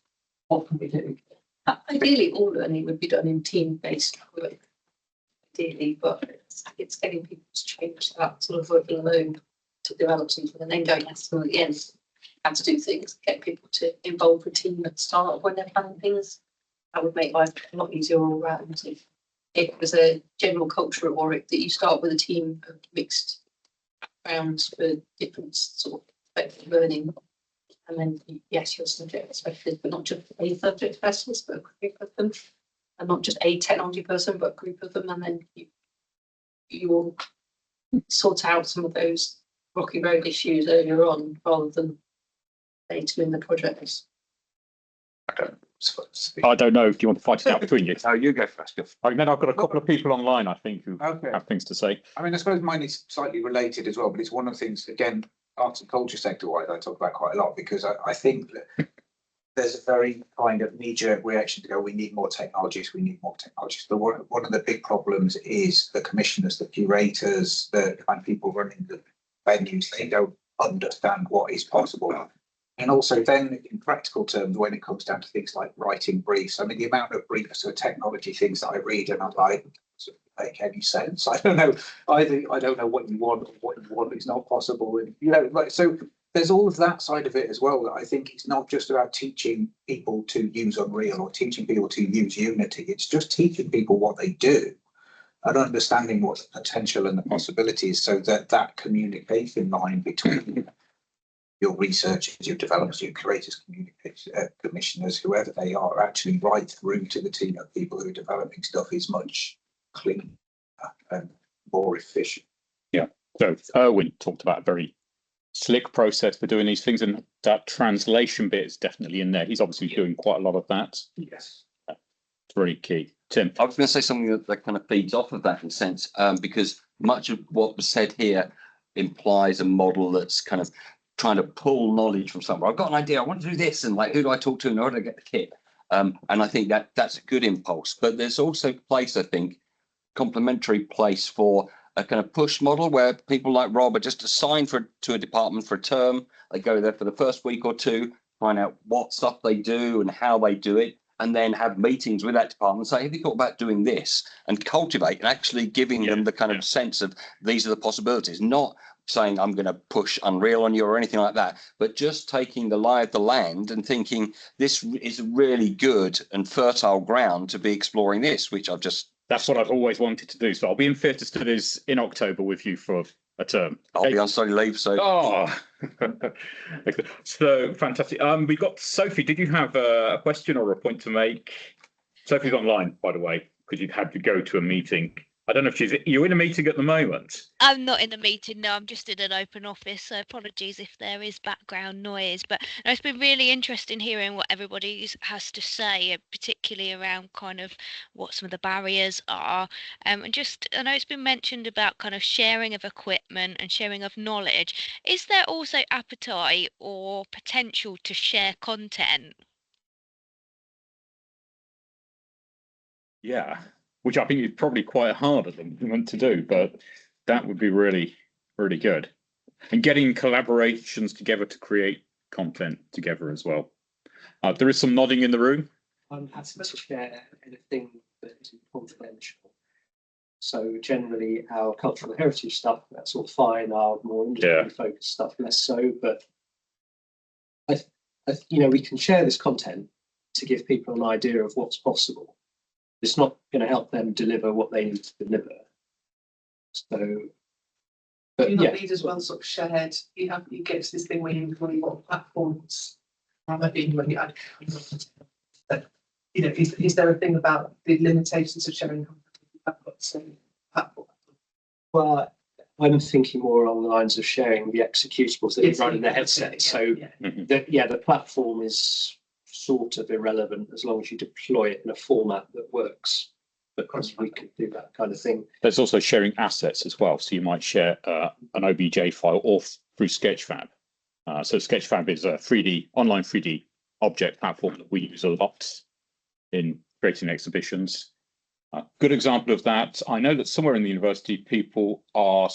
What can we do? Ideally, all learning would be done in team-based work. Ideally, but it's getting people to change that sort of working alone to develop something and then going at the end how to do things, get people to involve the team at the start when they're planning things. That would make life a lot easier all around. If it was a general culture at Warwick that you start with a team of mixed backgrounds for different sort of learning. And then, yes, your subject specialist, but not just a subject specialist, but a group of them. And not just a technology person, but a group of them. And then you will sort out some of those rocky road issues earlier on rather than later in the project. I don't know. Do you want to fight it out between you? Oh, you go first. And then I've got a couple of people online, I think, who have things to say. I mean, I suppose mine is slightly related as well, but it's one of the things, again, arts and culture sector wise, I talk about quite a lot because I think that there's a very kind of knee-jerk reaction to go, we need more technologists, we need more technologists. But one of the big problems is the commissioners, the curators, the kind of people running the venues, they don't understand what is possible. And also then in practical terms, when it comes down to things like writing briefs, I mean, the amount of briefs for technology things that I read and I'm like, doesn't make any sense. I don't know either. I don't know what you want or what you want is not possible. And, you know, like, so there's all of that side of it as well. That I think it's not just about teaching people to use Unreal or teaching people to use Unity. It's just teaching people what they do and understanding what the potential and the possibilities so that that communication line between your researchers, your developers, your creators, communicators, commissioners, whoever they are, actually right through to the team of people who are developing stuff is much cleaner and more efficient. Yeah. So Erwin talked about a very slick process for doing these things, and that translation bit is definitely in there. He's obviously doing quite a lot of that. Yes. It's very key. Tim. I was going to say something that kind of feeds off of that in a sense, because much of what was said here implies a model that's kind of trying to pull knowledge from somewhere. I've got an idea, I want to do this, and like, who do I talk to and how do I get the kit? And I think that that's a good impulse, but there's also place, I think, complementary place for a kind of push model where people like Rob are just assigned to a department for a term. They go there for the first week or two, find out what stuff they do and how they do it, and then have meetings with that department, say, have you thought about doing this? And cultivate and actually giving them the kind of sense of these are the possibilities, not saying I'm going to push Unreal on you or anything like that, but just taking the lie of the land and thinking this is really good and fertile ground to be exploring this, which I've just That's what I've always wanted to do. So I'll be in theatre studies in October with you for a term. I'll be on study leave, so. Oh, so fantastic. We got Sophie. Did you have a question or a point to make? Sophie's online, by the way, because you'd had to go to a meeting. I don't know if you're in a meeting at the moment. I'm not in a meeting, no, I'm just in an open office, so apologies if there is background noise. But no, it's been really interesting hearing what everybody has to say, particularly around kind of what some of the barriers are. And just, I know it's been mentioned about kind of sharing of equipment and sharing of knowledge. Is there also appetite or potential to share content? Yeah, which I think is probably quite hard at the moment to do, but that would be really, really good. And getting collaborations together to create content together as well. There is some nodding in the room. I'm happy to share anything that is confidential. So generally our cultural heritage stuff, that's all fine, our more industry focused stuff, less so, but we can share this content to give people an idea of what's possible. It's not going to help them deliver what they need to deliver. So, but you not need as well sort of shared. You get to this thing where you've really got platforms. Is there a thing about the limitations of sharing? Well, I'm thinking more along the lines of sharing the executables that you run in the headset. So, the platform is sort of irrelevant as long as you deploy it in a format that works. Because we could do that kind of thing. There's also sharing assets as well. So you might share an OBJ file or through Sketchfab. So Sketchfab is a online 3D object platform that we use a lot in creating exhibitions. A good example of that, I know that somewhere in the university people are,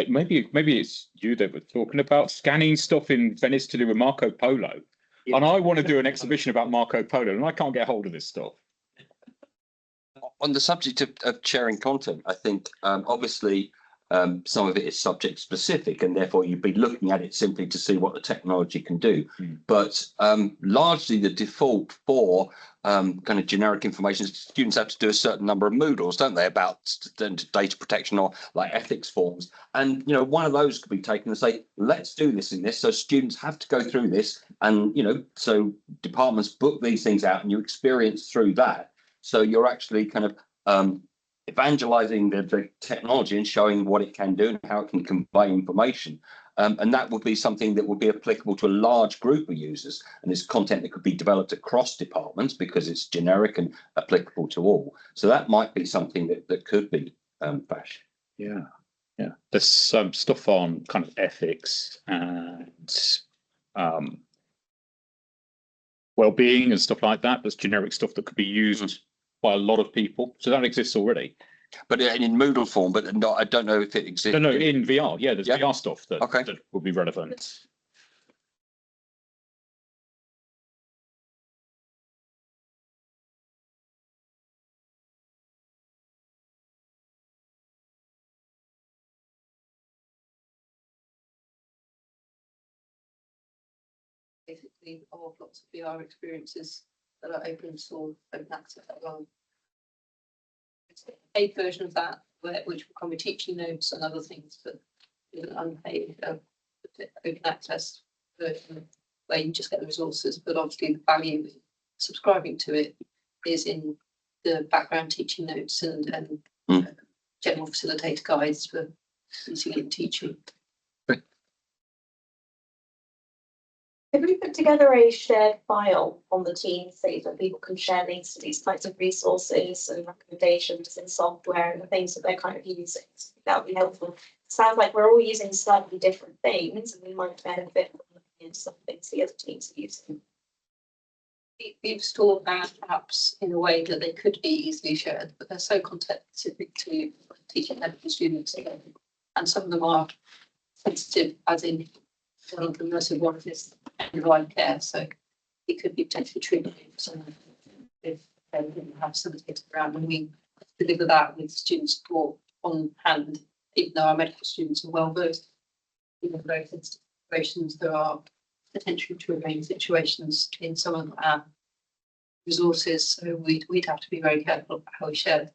maybe it's you that were talking about scanning stuff in Venice to do with Marco Polo. Yeah. And I want to do an exhibition about Marco Polo and I can't get hold of this stuff. On the subject of sharing content, I think obviously some of it is subject specific and therefore you'd be looking at it simply to see what the technology can do. But largely the default for kind of generic information, students have to do a certain number of Moodles, don't they, about data protection or like ethics forms. And, one of those could be taken and say, let's do this in this. So students have to go through this and, so departments book these things out and you experience through that. So you're actually kind of evangelizing the technology and showing what it can do and how it can convey information. And that would be something that would be applicable to a large group of users. And it's content that could be developed across departments because it's generic and applicable to all. So that might be something that could be Bash. Yeah. There's some stuff on kind of ethics and well-being and stuff like that. There's generic stuff that could be used by a lot of people. So that exists already. But in Moodle form, but I don't know if it exists. No, in VR. Yeah, there's VR stuff that would be relevant. Basically, of lots of VR experiences that are open source, open access online. It's a paid version of that, which will come with teaching notes and other things, but with an unpaid open access version where you just get the resources. But obviously, the value of subscribing to it is in the background teaching notes and general facilitator guides for using it in teaching. Could we put together a shared file on the team so that people can share these types of resources and recommendations and software and the things that they're kind of using? That would be helpful. Sounds like we're all using slightly different things and we might benefit from looking into some things the other teams are using. We've stored that apps in a way that they could be easily shared, but they're so content specific to teaching medical students. And some of them are sensitive, as in one of the immersive ones is end-of-life care, so it could be potentially triggering for someone if they didn't have somebody to get around. When we deliver that with student support on hand, even though our medical students are well versed in very sensitive situations, there are potential to remain situations in some of our resources, so we'd have to be very careful about how we share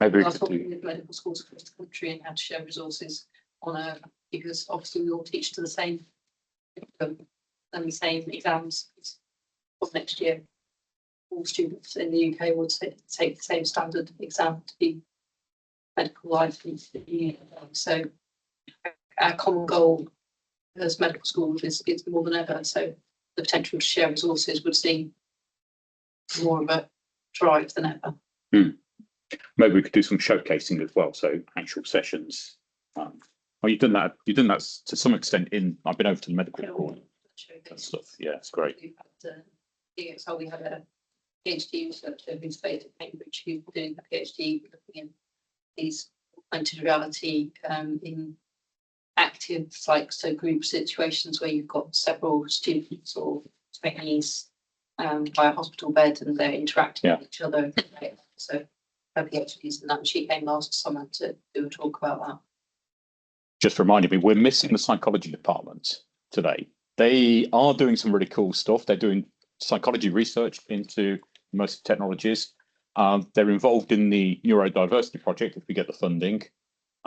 Maybe we I was could do, talking with medical schools across the country and how to share resources on because obviously we all teach to the same curriculum and the same exams of next year. All students in the UK would take the same standard exam to be medical license. So our common goal as medical schools is more than ever. So the potential to share resources would seem more of a drive than ever. maybe we could do some showcasing as well. So actual sessions. Well, you've done that. You've done that to some extent I've been over to the medical school and stuff. Yeah, it's great. We've had, so we had a PhD researcher who's based at Cambridge who's doing a PhD looking in these augmented reality in active so group situations where you've got several students or trainees by a hospital bed and they're interacting with each other. So her PhD's in that, and she came last summer to do a talk about that. Just reminded me, we're missing the psychology department today. They are doing some really cool stuff. They're doing psychology research into immersive technologies. They're involved in the neurodiversity project if we get the funding.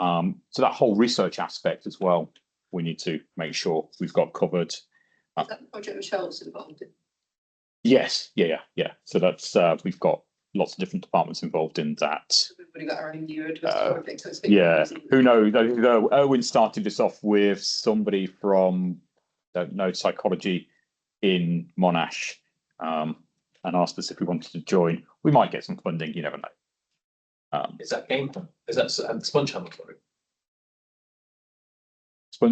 So that whole research aspect as well, we need to make sure we've got covered. Is that the project Michelle's involved in? Yes, yeah. So that's we've got lots of different departments involved in that. We've got our own neurodiversity project. So Yeah, who knows? Owen started this off with somebody from, don't know, psychology in Monash, and asked us if we wanted to join. We might get some funding, you never know. Is that game? Is that Sponge Hammer for it?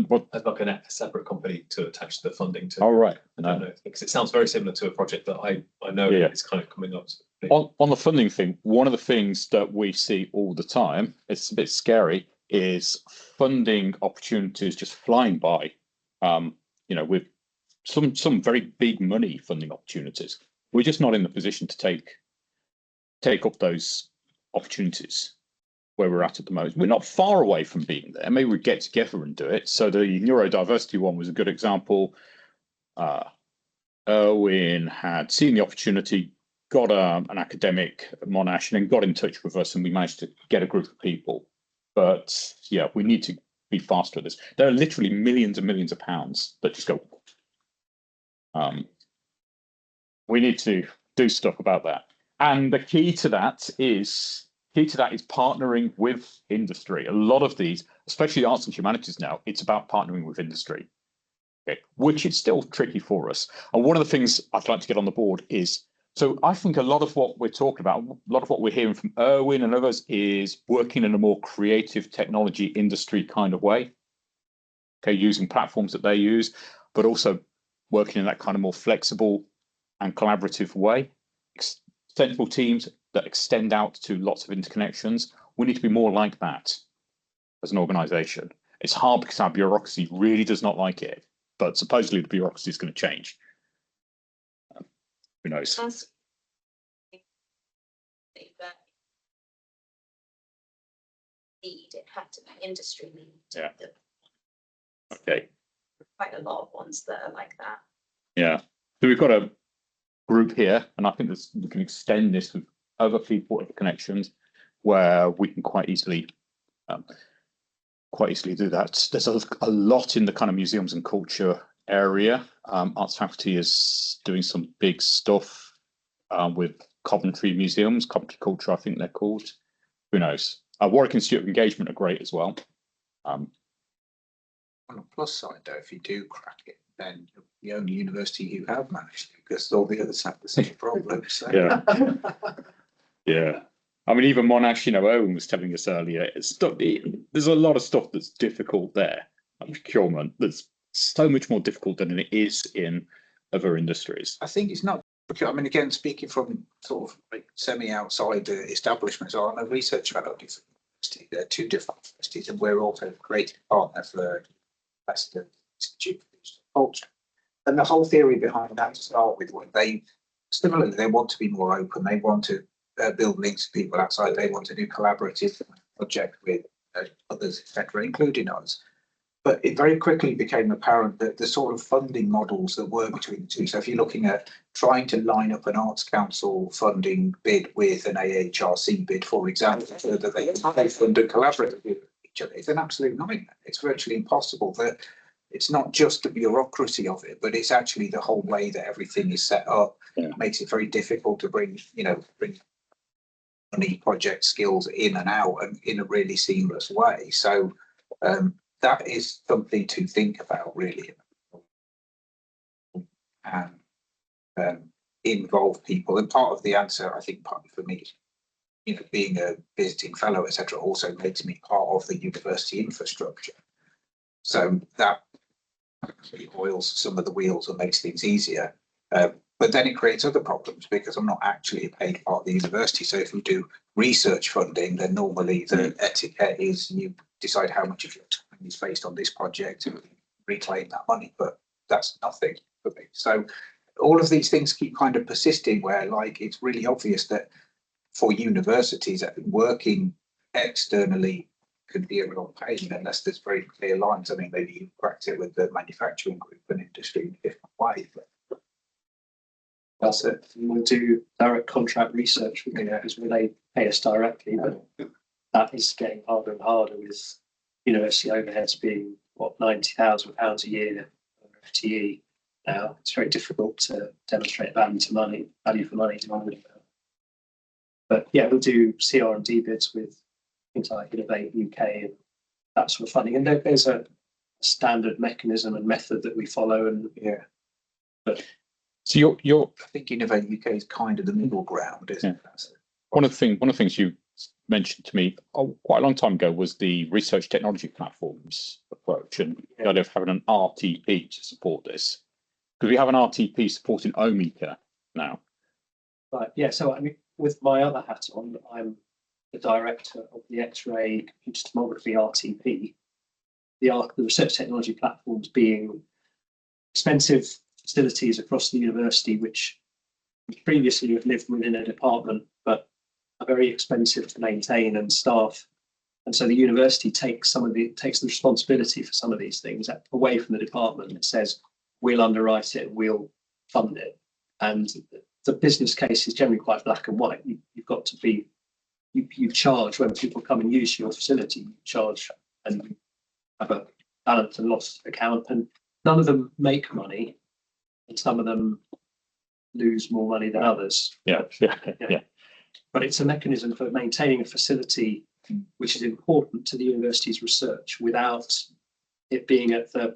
What? As like a separate company to attach the funding to. Oh, right. I don't know, because it sounds very similar to a project that I know is kind of coming up. On the funding thing, one of the things that we see all the time, it's a bit scary, is funding opportunities just flying by. With some very big money funding opportunities. We're just not in the position to take up those opportunities where we're at the moment. We're not far away from being there. Maybe we get together and do it. So the neurodiversity one was a good example. Erwin had seen the opportunity, got an academic at Monash, and then got in touch with us, and we managed to get a group of people. But yeah, we need to be faster at this. There are literally millions and millions of pounds that just go. We need to do stuff about that. And the key to that is partnering with industry. A lot of these, especially arts and humanities now, it's about partnering with industry, okay, which is still tricky for us. And one of the things I'd like to get on the board is, so I think a lot of what we're talking about, a lot of what we're hearing from Erwin and others is working in a more creative technology industry kind of way, okay, using platforms that they use, but also working in that kind of more flexible and collaborative way. Central teams that extend out to lots of interconnections. We need to be more like that as an organisation. It's hard because our bureaucracy really does not like it, but supposedly the bureaucracy is going to change. Who knows? It had to be industry lead. Yeah. Okay. Quite a lot of ones that are like that. Yeah. So we've got a group here, and I think we can extend this with other people, other connections, where we can quite easily do that. There's a lot in the kind of museums and culture area. Arts faculty is doing some big stuff with Coventry museums, Coventry Culture, I think they're called. Who knows? Warwick Institute of Engagement are great as well. On the plus side, though, if you do crack it, then the only university you have managed to, because all the others have the same problem. So. Yeah. Yeah. I mean, even Monash, Owen was telling us earlier, there's a lot of stuff that's difficult there. Procurement that's so much more difficult than it is in other industries. I think it's not. I mean, again, speaking from sort of like semi-outside establishments, I'm a research fellow at different universities. They're two different universities, and we're also a great partner for Western Institute for Digital Culture. And the whole theory behind that to start with, when they want to be more open, they want to build links to people outside, they want to do collaborative project with others, etc., including us. But it very quickly became apparent that the sort of funding models that were between the two. So if you're looking at trying to line up an Arts Council funding bid with an AHRC bid, for example, so that they fund and collaborate with each other, it's an absolute nightmare. It's virtually impossible. It's not just the bureaucracy of it, but it's actually the whole way that everything is set up. Yeah. Makes it very difficult to bring money, project skills in and out and in a really seamless way. So that is something to think about, really, and involve people. And part of the answer, I think, partly for me, being a visiting fellow, etc., also makes me part of the university infrastructure. So that actually oils some of the wheels and makes things easier. But then it creates other problems because I'm not actually a paid part of the university. So if we do research funding, then normally the etiquette is you decide how much of your time is based on this project and reclaim that money. But that's nothing for me. So all of these things keep kind of persisting where, like, it's really obvious that for universities, working externally could be a real pain unless there's very clear lines. I mean, maybe you cracked it with the manufacturing group and industry in a different way. But that's it. We'll do direct contract research with them because they pay us directly, but that is getting harder and harder with university overheads being £90,000 a year per FTE. Now it's very difficult to demonstrate value for money. But yeah, we'll do CR&D bids with things like Innovate UK and that sort of funding. And there's a standard mechanism and method that we follow. And yeah, but so you're I think Innovate UK is kind of the middle ground, isn't it? one of the things you mentioned to me quite a long time ago was the research technology platforms approach and the idea of having an RTP to support this. Because we have an RTP supporting Omeka now. Right. Yeah. So I mean, with my other hat on, I'm the director of the X-ray computer tomography RTP. The research technology platforms being expensive facilities across the university, which previously have lived within a department, but are very expensive to maintain and staff. And so the university takes the responsibility for some of these things away from the department. It says, we'll underwrite it, we'll fund it. And the business case is generally quite black and white. You've got to be, you charge when people come and use your facility, you charge and you have a balance and loss account. And none of them make money, and some of them lose more money than others. Yeah. But it's a mechanism for maintaining a facility which is important to the university's research without it being at the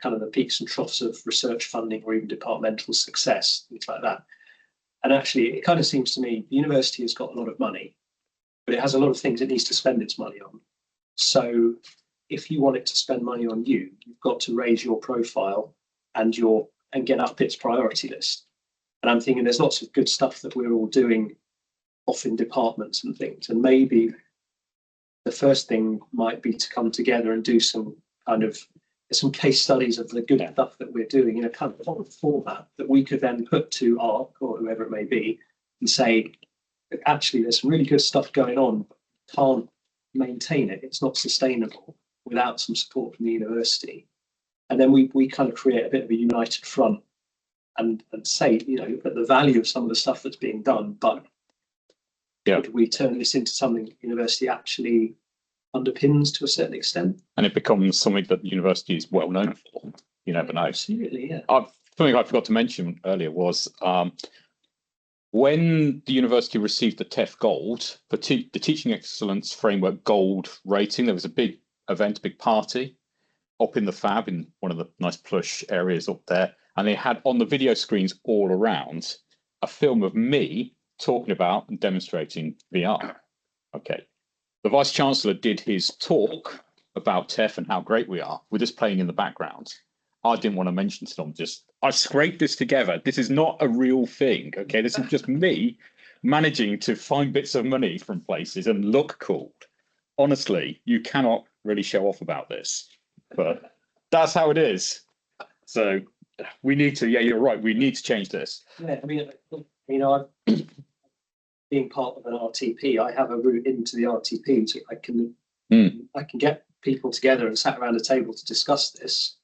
kind of the peaks and troughs of research funding or even departmental success, things like that. And actually, it kind of seems to me the university has got a lot of money, but it has a lot of things it needs to spend its money on. So if you want it to spend money on you, you've got to raise your profile and get up its priority list. And I'm thinking there's lots of good stuff that we're all doing off in departments and things. And maybe the first thing might be to come together and do some case studies of the good stuff that we're doing in a kind of format that we could then put to ARC or whoever it may be and say, actually, there's some really good stuff going on, but can't maintain it. It's not sustainable without some support from the university. And then we kind of create a bit of a united front and say, at the value of some of the stuff that's being done, but could we turn this into something the university actually underpins to a certain extent? And it becomes something that the university is well known for. You never know. Absolutely, yeah. Something I forgot to mention earlier was when the university received the TEF Gold, the Teaching Excellence Framework Gold rating, there was a big event, a big party up in the Fab in one of the nice plush areas up there. And they had on the video screens all around a film of me talking about and demonstrating VR. Okay. The Vice Chancellor did his talk about TEF and how great we are with this playing in the background. I didn't want to mention to them, I scraped this together. This is not a real thing. Okay. This is just me managing to find bits of money from places and look cool. Honestly, you cannot really show off about this, but that's how it is. So we need to, you're right. We need to change this. Yeah. I mean, being part of an RTP, I have a route into the RTP, so I can get people together and sat around a table to discuss this,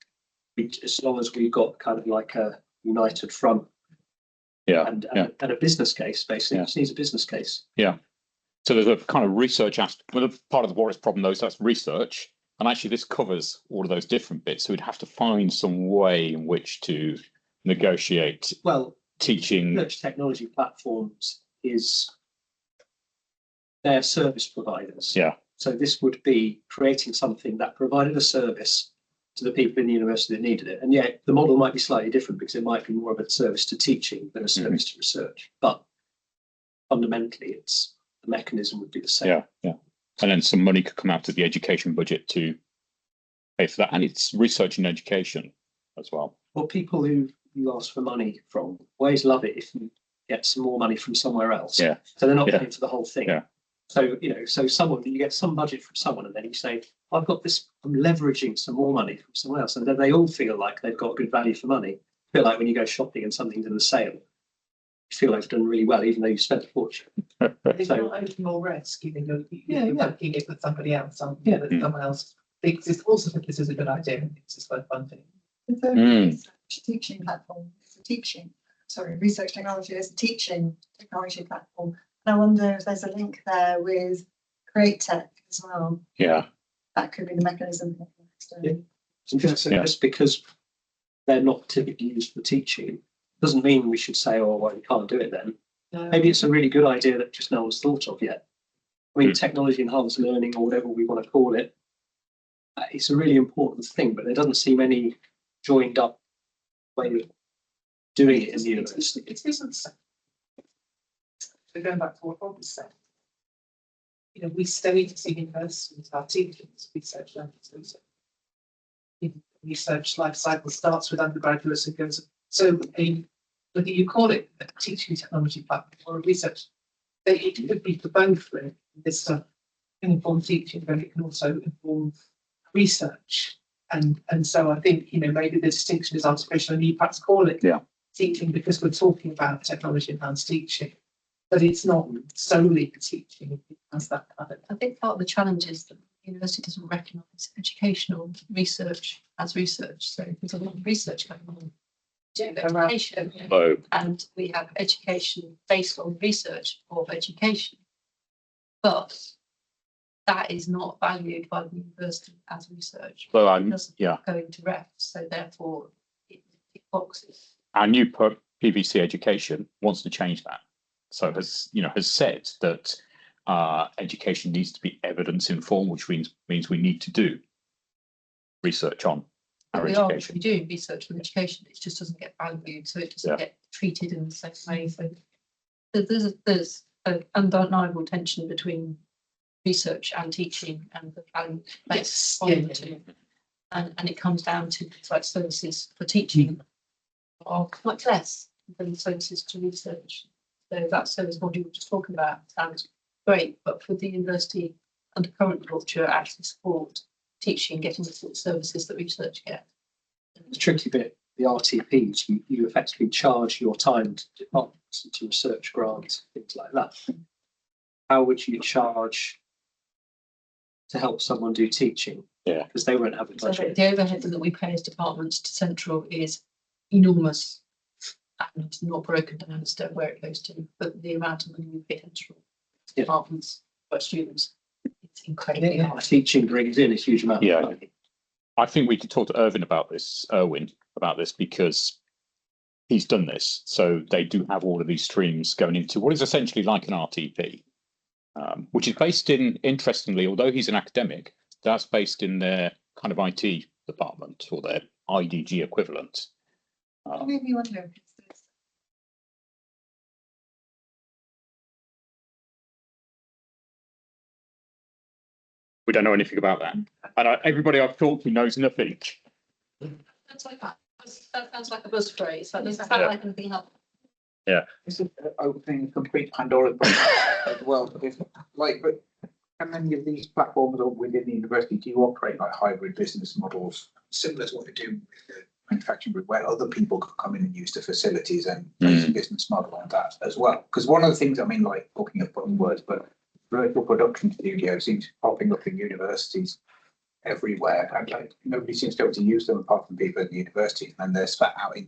as long as we've got kind of like a united front and a business case, basically. It just needs a business case. Yeah. So there's a kind of research aspect. Well, part of the Warwick's problem, though, is that's research. And actually, this covers all of those different bits. So we'd have to find some way in which to negotiate. Well, teaching. Research technology platforms is their service providers. Yeah. So this would be creating something that provided a service to the people in the university that needed it. And yet the model might be slightly different because it might be more of a service to teaching than a service to research. But fundamentally, it's the mechanism would be the same. Yeah, yeah. And then some money could come out of the education budget to pay for that. And it's research and education as well. Well, people who you ask for money from always love it if you get some more money from somewhere else. Yeah. So they're not paying for the whole thing. Yeah. So, so someone, you get some budget from someone and then you say, I've got this, I'm leveraging some more money from someone else. And then they all feel like they've got good value for money. Feel like when you go shopping and something's in the sale, you feel they've done really well, even though you spent a fortune. It's not only more risk, you're working it with somebody else, that someone else thinks is also think this is a good idea and thinks it's worth funding. Teaching platform. It's a teaching, research technology is a teaching technology platform. And I wonder if there's a link there with Create Tech as well. Yeah. That could be the mechanism. Just because they're not typically used for teaching doesn't mean we should say, oh, well, you can't do it then. No. Maybe it's a really good idea that just no one's thought of yet. I mean, technology enhanced learning or whatever we want to call it, it's a really important thing, but there doesn't seem any joined up way of doing it in the university. It isn't so. So going back to what Rob was saying, we study as universities, our teachers, research learners, research life cycle starts with undergraduates and goes. So whether you call it a teaching technology platform or a research, it could be for both. Really. This stuff can inform teaching, but it can also inform research. And so I think, maybe the distinction is artificial and you perhaps call it teaching because we're talking about technology enhanced teaching, but it's not solely for teaching. It has that kind of. I think part of the challenge is that the university doesn't recognise educational research as research. So there's a lot of research going on doing education, and we have education based on research of education, but that is not valued by the university as research. Well, it doesn't go into ref, so therefore it boxes. Our new PVC education wants to change that. So has said that education needs to be evidence informed, which means we need to do research on our education. We do research on education, it just doesn't get valued, so it doesn't get treated in the same way. So there's an undeniable tension between research and teaching and the value based on the two. And it comes down to things like services for teaching are much less than services to research. So that service model we were just talking about sounds great, but for the university under current culture actually support teaching, getting the sort of services that research get. The tricky bit, the RTPs, you effectively charge your time to departments and to research grants, things like that. How would you charge to help someone do teaching? Yeah, because they won't have a budget. So the overhead that we pay as departments to central is enormous, and it's not broken down as to where it goes to, but the amount of money we pay central departments by students, it's incredibly high. Teaching brings in a huge amount of money. I think we could talk to Erwin about this, because he's done this. So they do have all of these streams going into what is essentially like an RTP, which is based in, interestingly, although he's an academic, that's based in their kind of IT department or their IDG equivalent. Maybe wonder if it's this. We don't know anything about that. And everybody I've talked to knows nothing. That's like that. That sounds like a buzz phrase. That doesn't sound like anything else. Yeah. This is opening complete Pandora's box as well. But how many of these platforms are within the university do you operate like hybrid business models, similar to what we do with the manufacturing group, where other people could come in and use the facilities and place a business model on that as well? Because one of the things, like talking of words, but virtual production studio seems popping up in universities everywhere, and like nobody seems to be able to use them apart from people at the university, and they're spat out in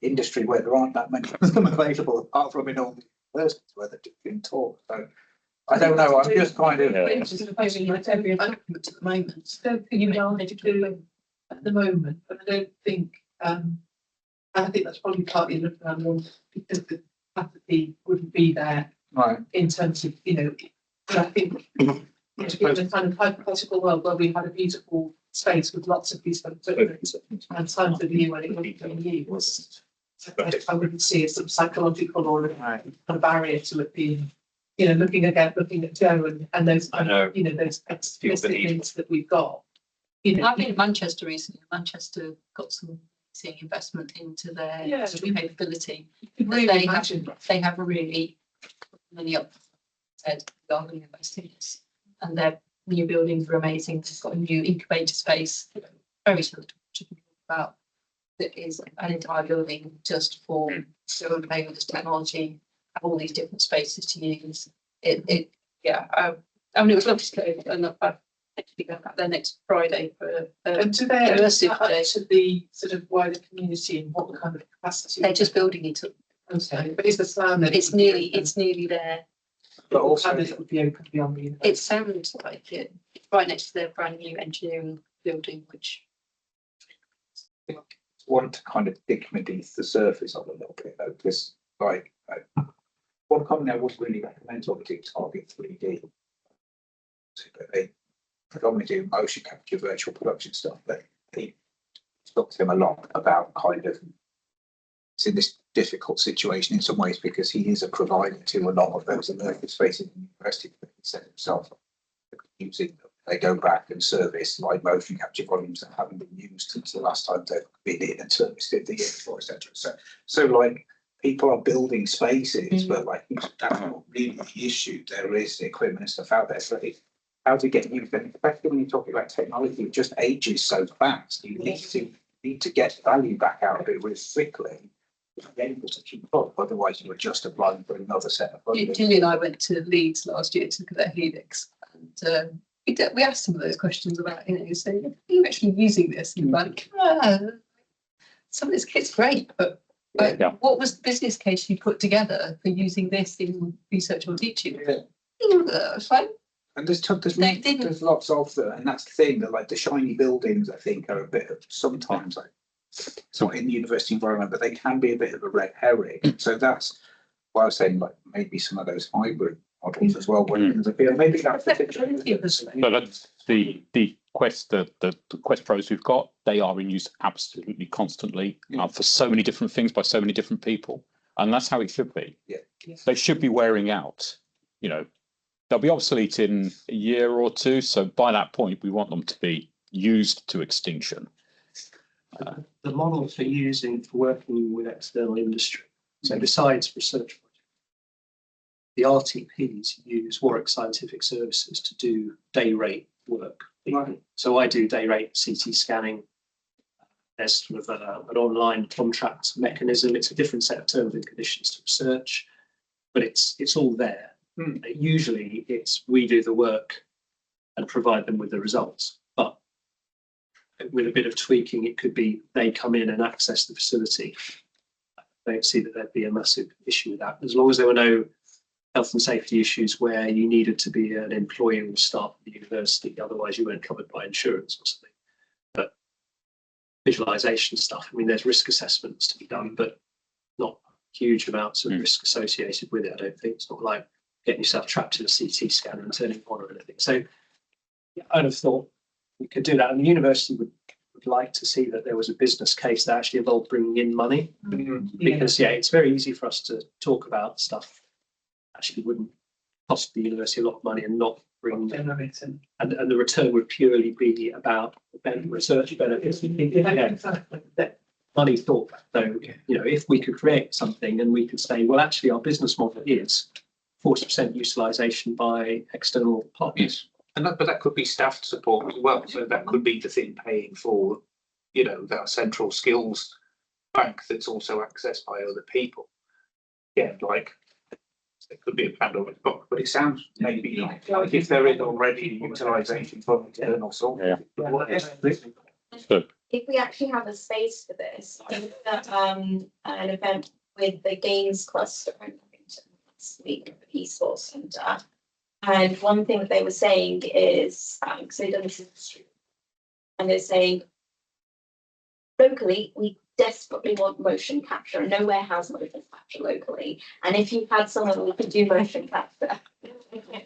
industry where there aren't that many of them available, apart from in all the universities where they're being taught. So I don't know. I'm just kind of. Every document at the moment. Don't think we are to at the moment, but I don't think. I think that's probably partly looking around because the capacity wouldn't be there. Right. In terms of, but I think in a kind of hypothetical world where we had a beautiful space with lots of beautiful equipment and times of the year when it wasn't being used, I wouldn't see a sort of psychological or a kind of barrier to it being, looking at Joe and those, those explicit needs that we've got. I've been in Manchester recently. Manchester got some investment into their capability. They have really money up said they're going to invest in this, and their new buildings are amazing. They've got a new incubator space, very similar to what you talk about. That is an entire building just for still playing with this technology, have all these different spaces to use. I mean, it was lovely to go, and I've actually going back there next Friday for and do they Immersive Day. to the sort of wider community and what kind of capacity? They're just building it up. Okay, but is the plan that It's nearly there. But also, it would be open beyond the university? It sounds like it. It's right next to their brand new engineering building, which want to kind of dig beneath the surface of a little bit, though, because like one company I would really recommend obviously Target 3D. But they predominantly do motion capture, virtual production stuff. But they talk to him a lot about kind of it's in this difficult situation in some ways because he is a provider to a lot of those immersive spaces in the university that he said himself using them. They go back and service live motion capture volumes that haven't been used since the last time they've been in and serviced it the year before, etc. So like people are building spaces, but like that's not really the issue. There is equipment and stuff out there. So how to get used, and especially when you're talking about technology, it just ages so fast. You need to get value back out of it really quickly. To be able to keep up, otherwise you are just applying for another set of funding. Julie and I went to Leeds last year to look at their Helix, and we asked some of those questions about, so are you actually using this? And like, some of this kit's great, but what was the business case you put together for using this in research or teaching? Fine. And there's lots of them, and that's the thing that like the shiny buildings I think are a bit of sometimes like it's not in the university environment, but they can be a bit of a red herring. So that's why I was saying like maybe some of those hybrid models as well. Maybe that's So that's the Quest, the Quest Pros we've got. They are in use absolutely constantly for so many different things by so many different people, and that's how it should be. They should be wearing out. They'll be obsolete in a year or two. So by that point, we want them to be used to extinction. The model for working with external industry. So besides research projects, the RTPs use Warwick Scientific Services to do day rate work. Right. So I do day rate CT scanning. There's sort of an online contract mechanism. It's a different set of terms and conditions to research, but it's all there. Usually it's we do the work and provide them with the results, but with a bit of tweaking, it could be they come in and access the facility. I don't see that there'd be a massive issue with that, as long as there were no health and safety issues where you needed to be an employee or staff of the university, otherwise you weren't covered by insurance or something. But visualization stuff, I mean, there's risk assessments to be done, but not huge amounts of risk associated with it. I don't think it's not like getting yourself trapped in a CT scanner and turning on or anything. So I'd have thought we could do that, and the university would like to see that there was a business case that actually involved bringing in money, because it's very easy for us to talk about stuff actually wouldn't cost the university a lot of money and not bring and the return would purely be about research benefits. Money thought. So if we could create something and we could say, well, actually our business model is 40% utilisation by external partners. But that could be staff support as well. So that could be the thing paying for, that central skills bank that's also accessed by other people. Yeah, like It could be a Pandora's box, But it sounds maybe like if there is already utilisation from internal sources. So, If we actually have a space for this, I think that an event with the games cluster in Abington last week at the Peace Force Centre. And one thing that they were saying is, because they've done this in the street, and they're saying locally, we desperately want motion capture, and nowhere has motion capture locally. And if you had someone who could do motion capture.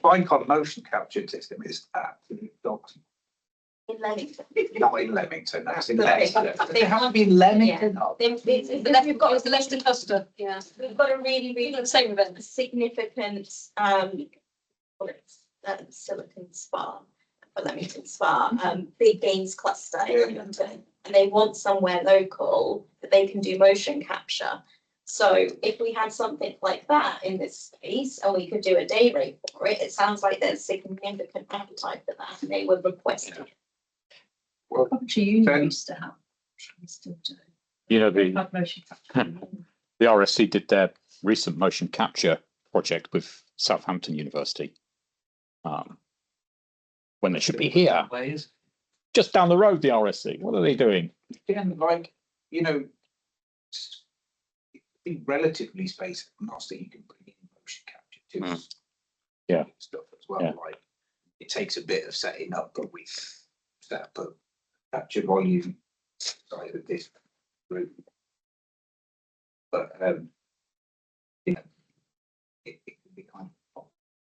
Icon motion capture system is absolute dogs. In Leamington. Not in Leamington, that's in But Leicester. they They have to be in Leamington. We've got It's the Leicester cluster, yeah. we've got a really Same event. significant Silicon Spa, Leamington Spa, big games cluster in Leamington, and they want somewhere local that they can do motion capture. So if we had something like that in this space and we could do a day rate for it, it sounds like there's significant appetite for that, and they would request it. Well, Coventry Uni then- used to have, we still do. you know, They the have motion capture. the RSC did their recent motion capture project with Southampton University. When they should be here, just down the road, the RSC. What are they doing? Again, like, you know, be relatively space agnostic. You can bring in motion capture too. Yeah. Stuff as well. Yeah. Like it takes a bit of setting up, but we've set up a capture volume side of this group. But you know, it can be kind of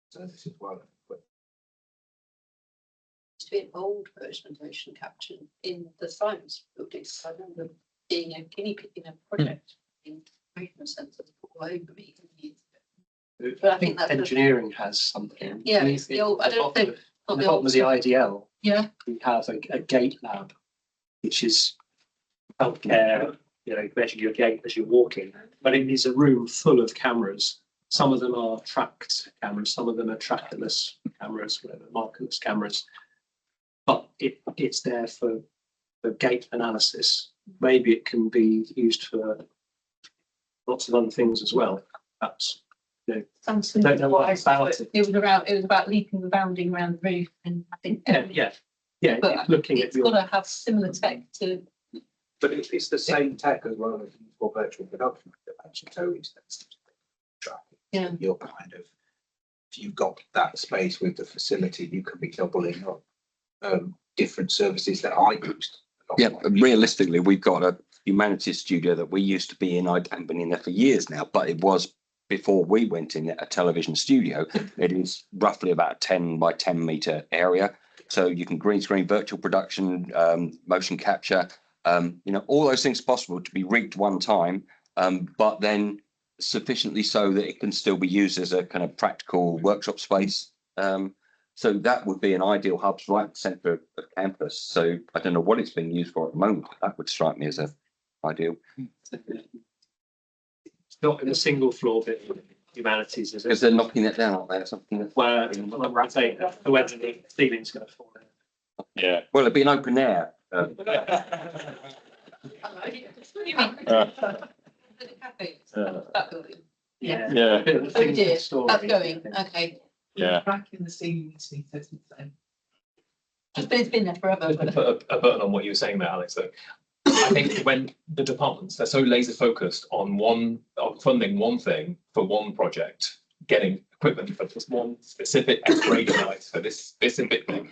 service as well. But To be an old version of motion capture in the science buildings. I remember being a guinea pig in a project in movement centres all over me years ago. But I think that's engineering has something. Yeah, it's the old, I don't think. At the bottom of the IDL, Yeah, we have a gate lab, which is healthcare, you know, measure your gait as you're walking. But it is a room full of cameras. Some of them are tracked cameras, some of them are trackerless cameras, whatever, markerless cameras. But it's there for gait analysis. Maybe it can be used for lots of other things as well. Perhaps, you know, sounds don't know what about it. It was about leaping and bounding around the roof, and I think. Yeah. But It's looking at it's your. got to have similar tech to. But it's the same tech as well as for virtual production. So it's tracking. Yeah. You're kind of, if you've got that space with the facility, you can be doubling up different services that I used. Yeah, but realistically, we've got a humanities studio that we used to be in. I haven't been in there for years now, but it was before we went in a television studio. It is roughly about a 10 by 10 meter area. So you can green screen, virtual production, motion capture, you know, all those things possible to be rigged one time, but then sufficiently so that it can still be used as a kind of practical workshop space. So that would be an ideal hub right at the centre of campus. So I don't know what it's being used for at the moment. That would strike me as a ideal. It's not in the single floor bit of humanities, is it? Because they're knocking it down, aren't they? Something. Where I say whether the ceiling's going to fall in. Yeah. Well, it'd be an open air. That building. Yeah. Yeah. Bit of a Oh thing dear, story, that's I going, think. okay. Yeah. Back in the ceiling, But it's been there forever. Just to put a button on what you were saying there, Alex, though. I think when the departments, they're so laser focused on funding one thing for one project, getting equipment for just one specific X-ray device for this and bit thing.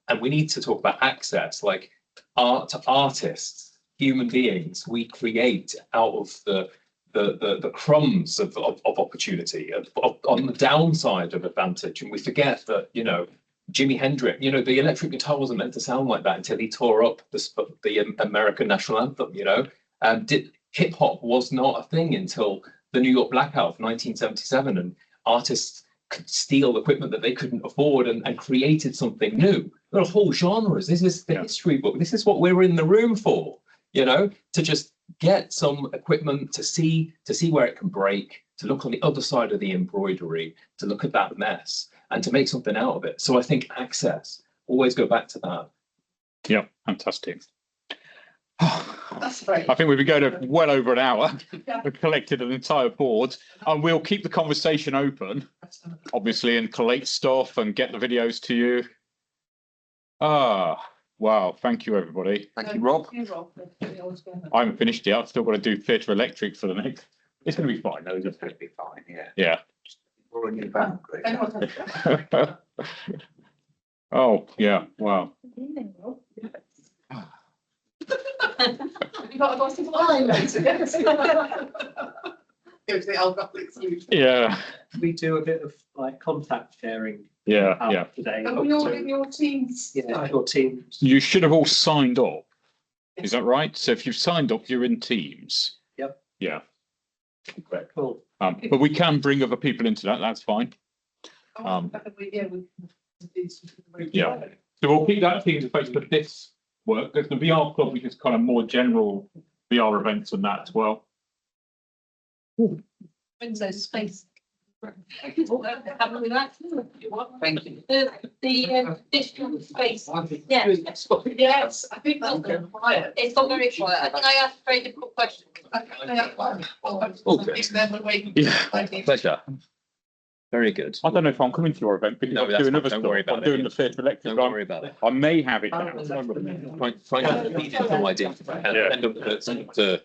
And we need to talk about access, like art to artists, human beings. We create out of the crumbs of opportunity, on the downside of advantage, and we forget that, you know, Jimi Hendrix, you know, the electric guitar wasn't meant to sound like that until he tore up the American national anthem, you know. Hip hop was not a thing until the New York blackout of 1977, and artists could steal equipment that they couldn't afford and created something new. There are whole genres. This is the history book. This is what we're in the room for, you know, to just get some equipment to see where it can break, to look on the other side of the embroidery, to look at that mess and to make something out of it. So I think access, always go back to that. Yeah, fantastic. That's great. I think we've been going well over an hour. We've collected an entire board, and we'll keep the conversation open, obviously, and collate stuff and get the videos to you. Wow. Thank you, everybody. Thank you, Rob. I haven't finished yet. I've still got to do theatre electric for the next. It's going to be fine, though, isn't It's going to be fine, yeah. it? Yeah. We're on your back, great. Oh, yeah. Wow. You got a glass of wine later. Go to the alcoholic solution. Yeah. We do a bit of like contact sharing Yeah. today. And we all in your teams. Yeah, your team. You should have all signed up. Is that right? So if you've signed up, you're in Teams. Yep. Yeah. Cool. But we can bring other people into that. That's fine. Yeah. So we'll keep that Teams space for this work. There's the VR club, which is kind of more general VR events and that as well. Wednesday space. Haven't we that? Thank you. The digital space. Yeah. Yes, I think that's going quiet. It's not very quiet. I think I asked a very difficult question. Yeah. Pleasure. Very good. I don't know if I'm coming to your event because No, I'm that's doing fine. other Don't stuff. worry about I'm it. doing the theatre electric. Don't worry about it. I may have it now. Find out the media, no idea. And send them to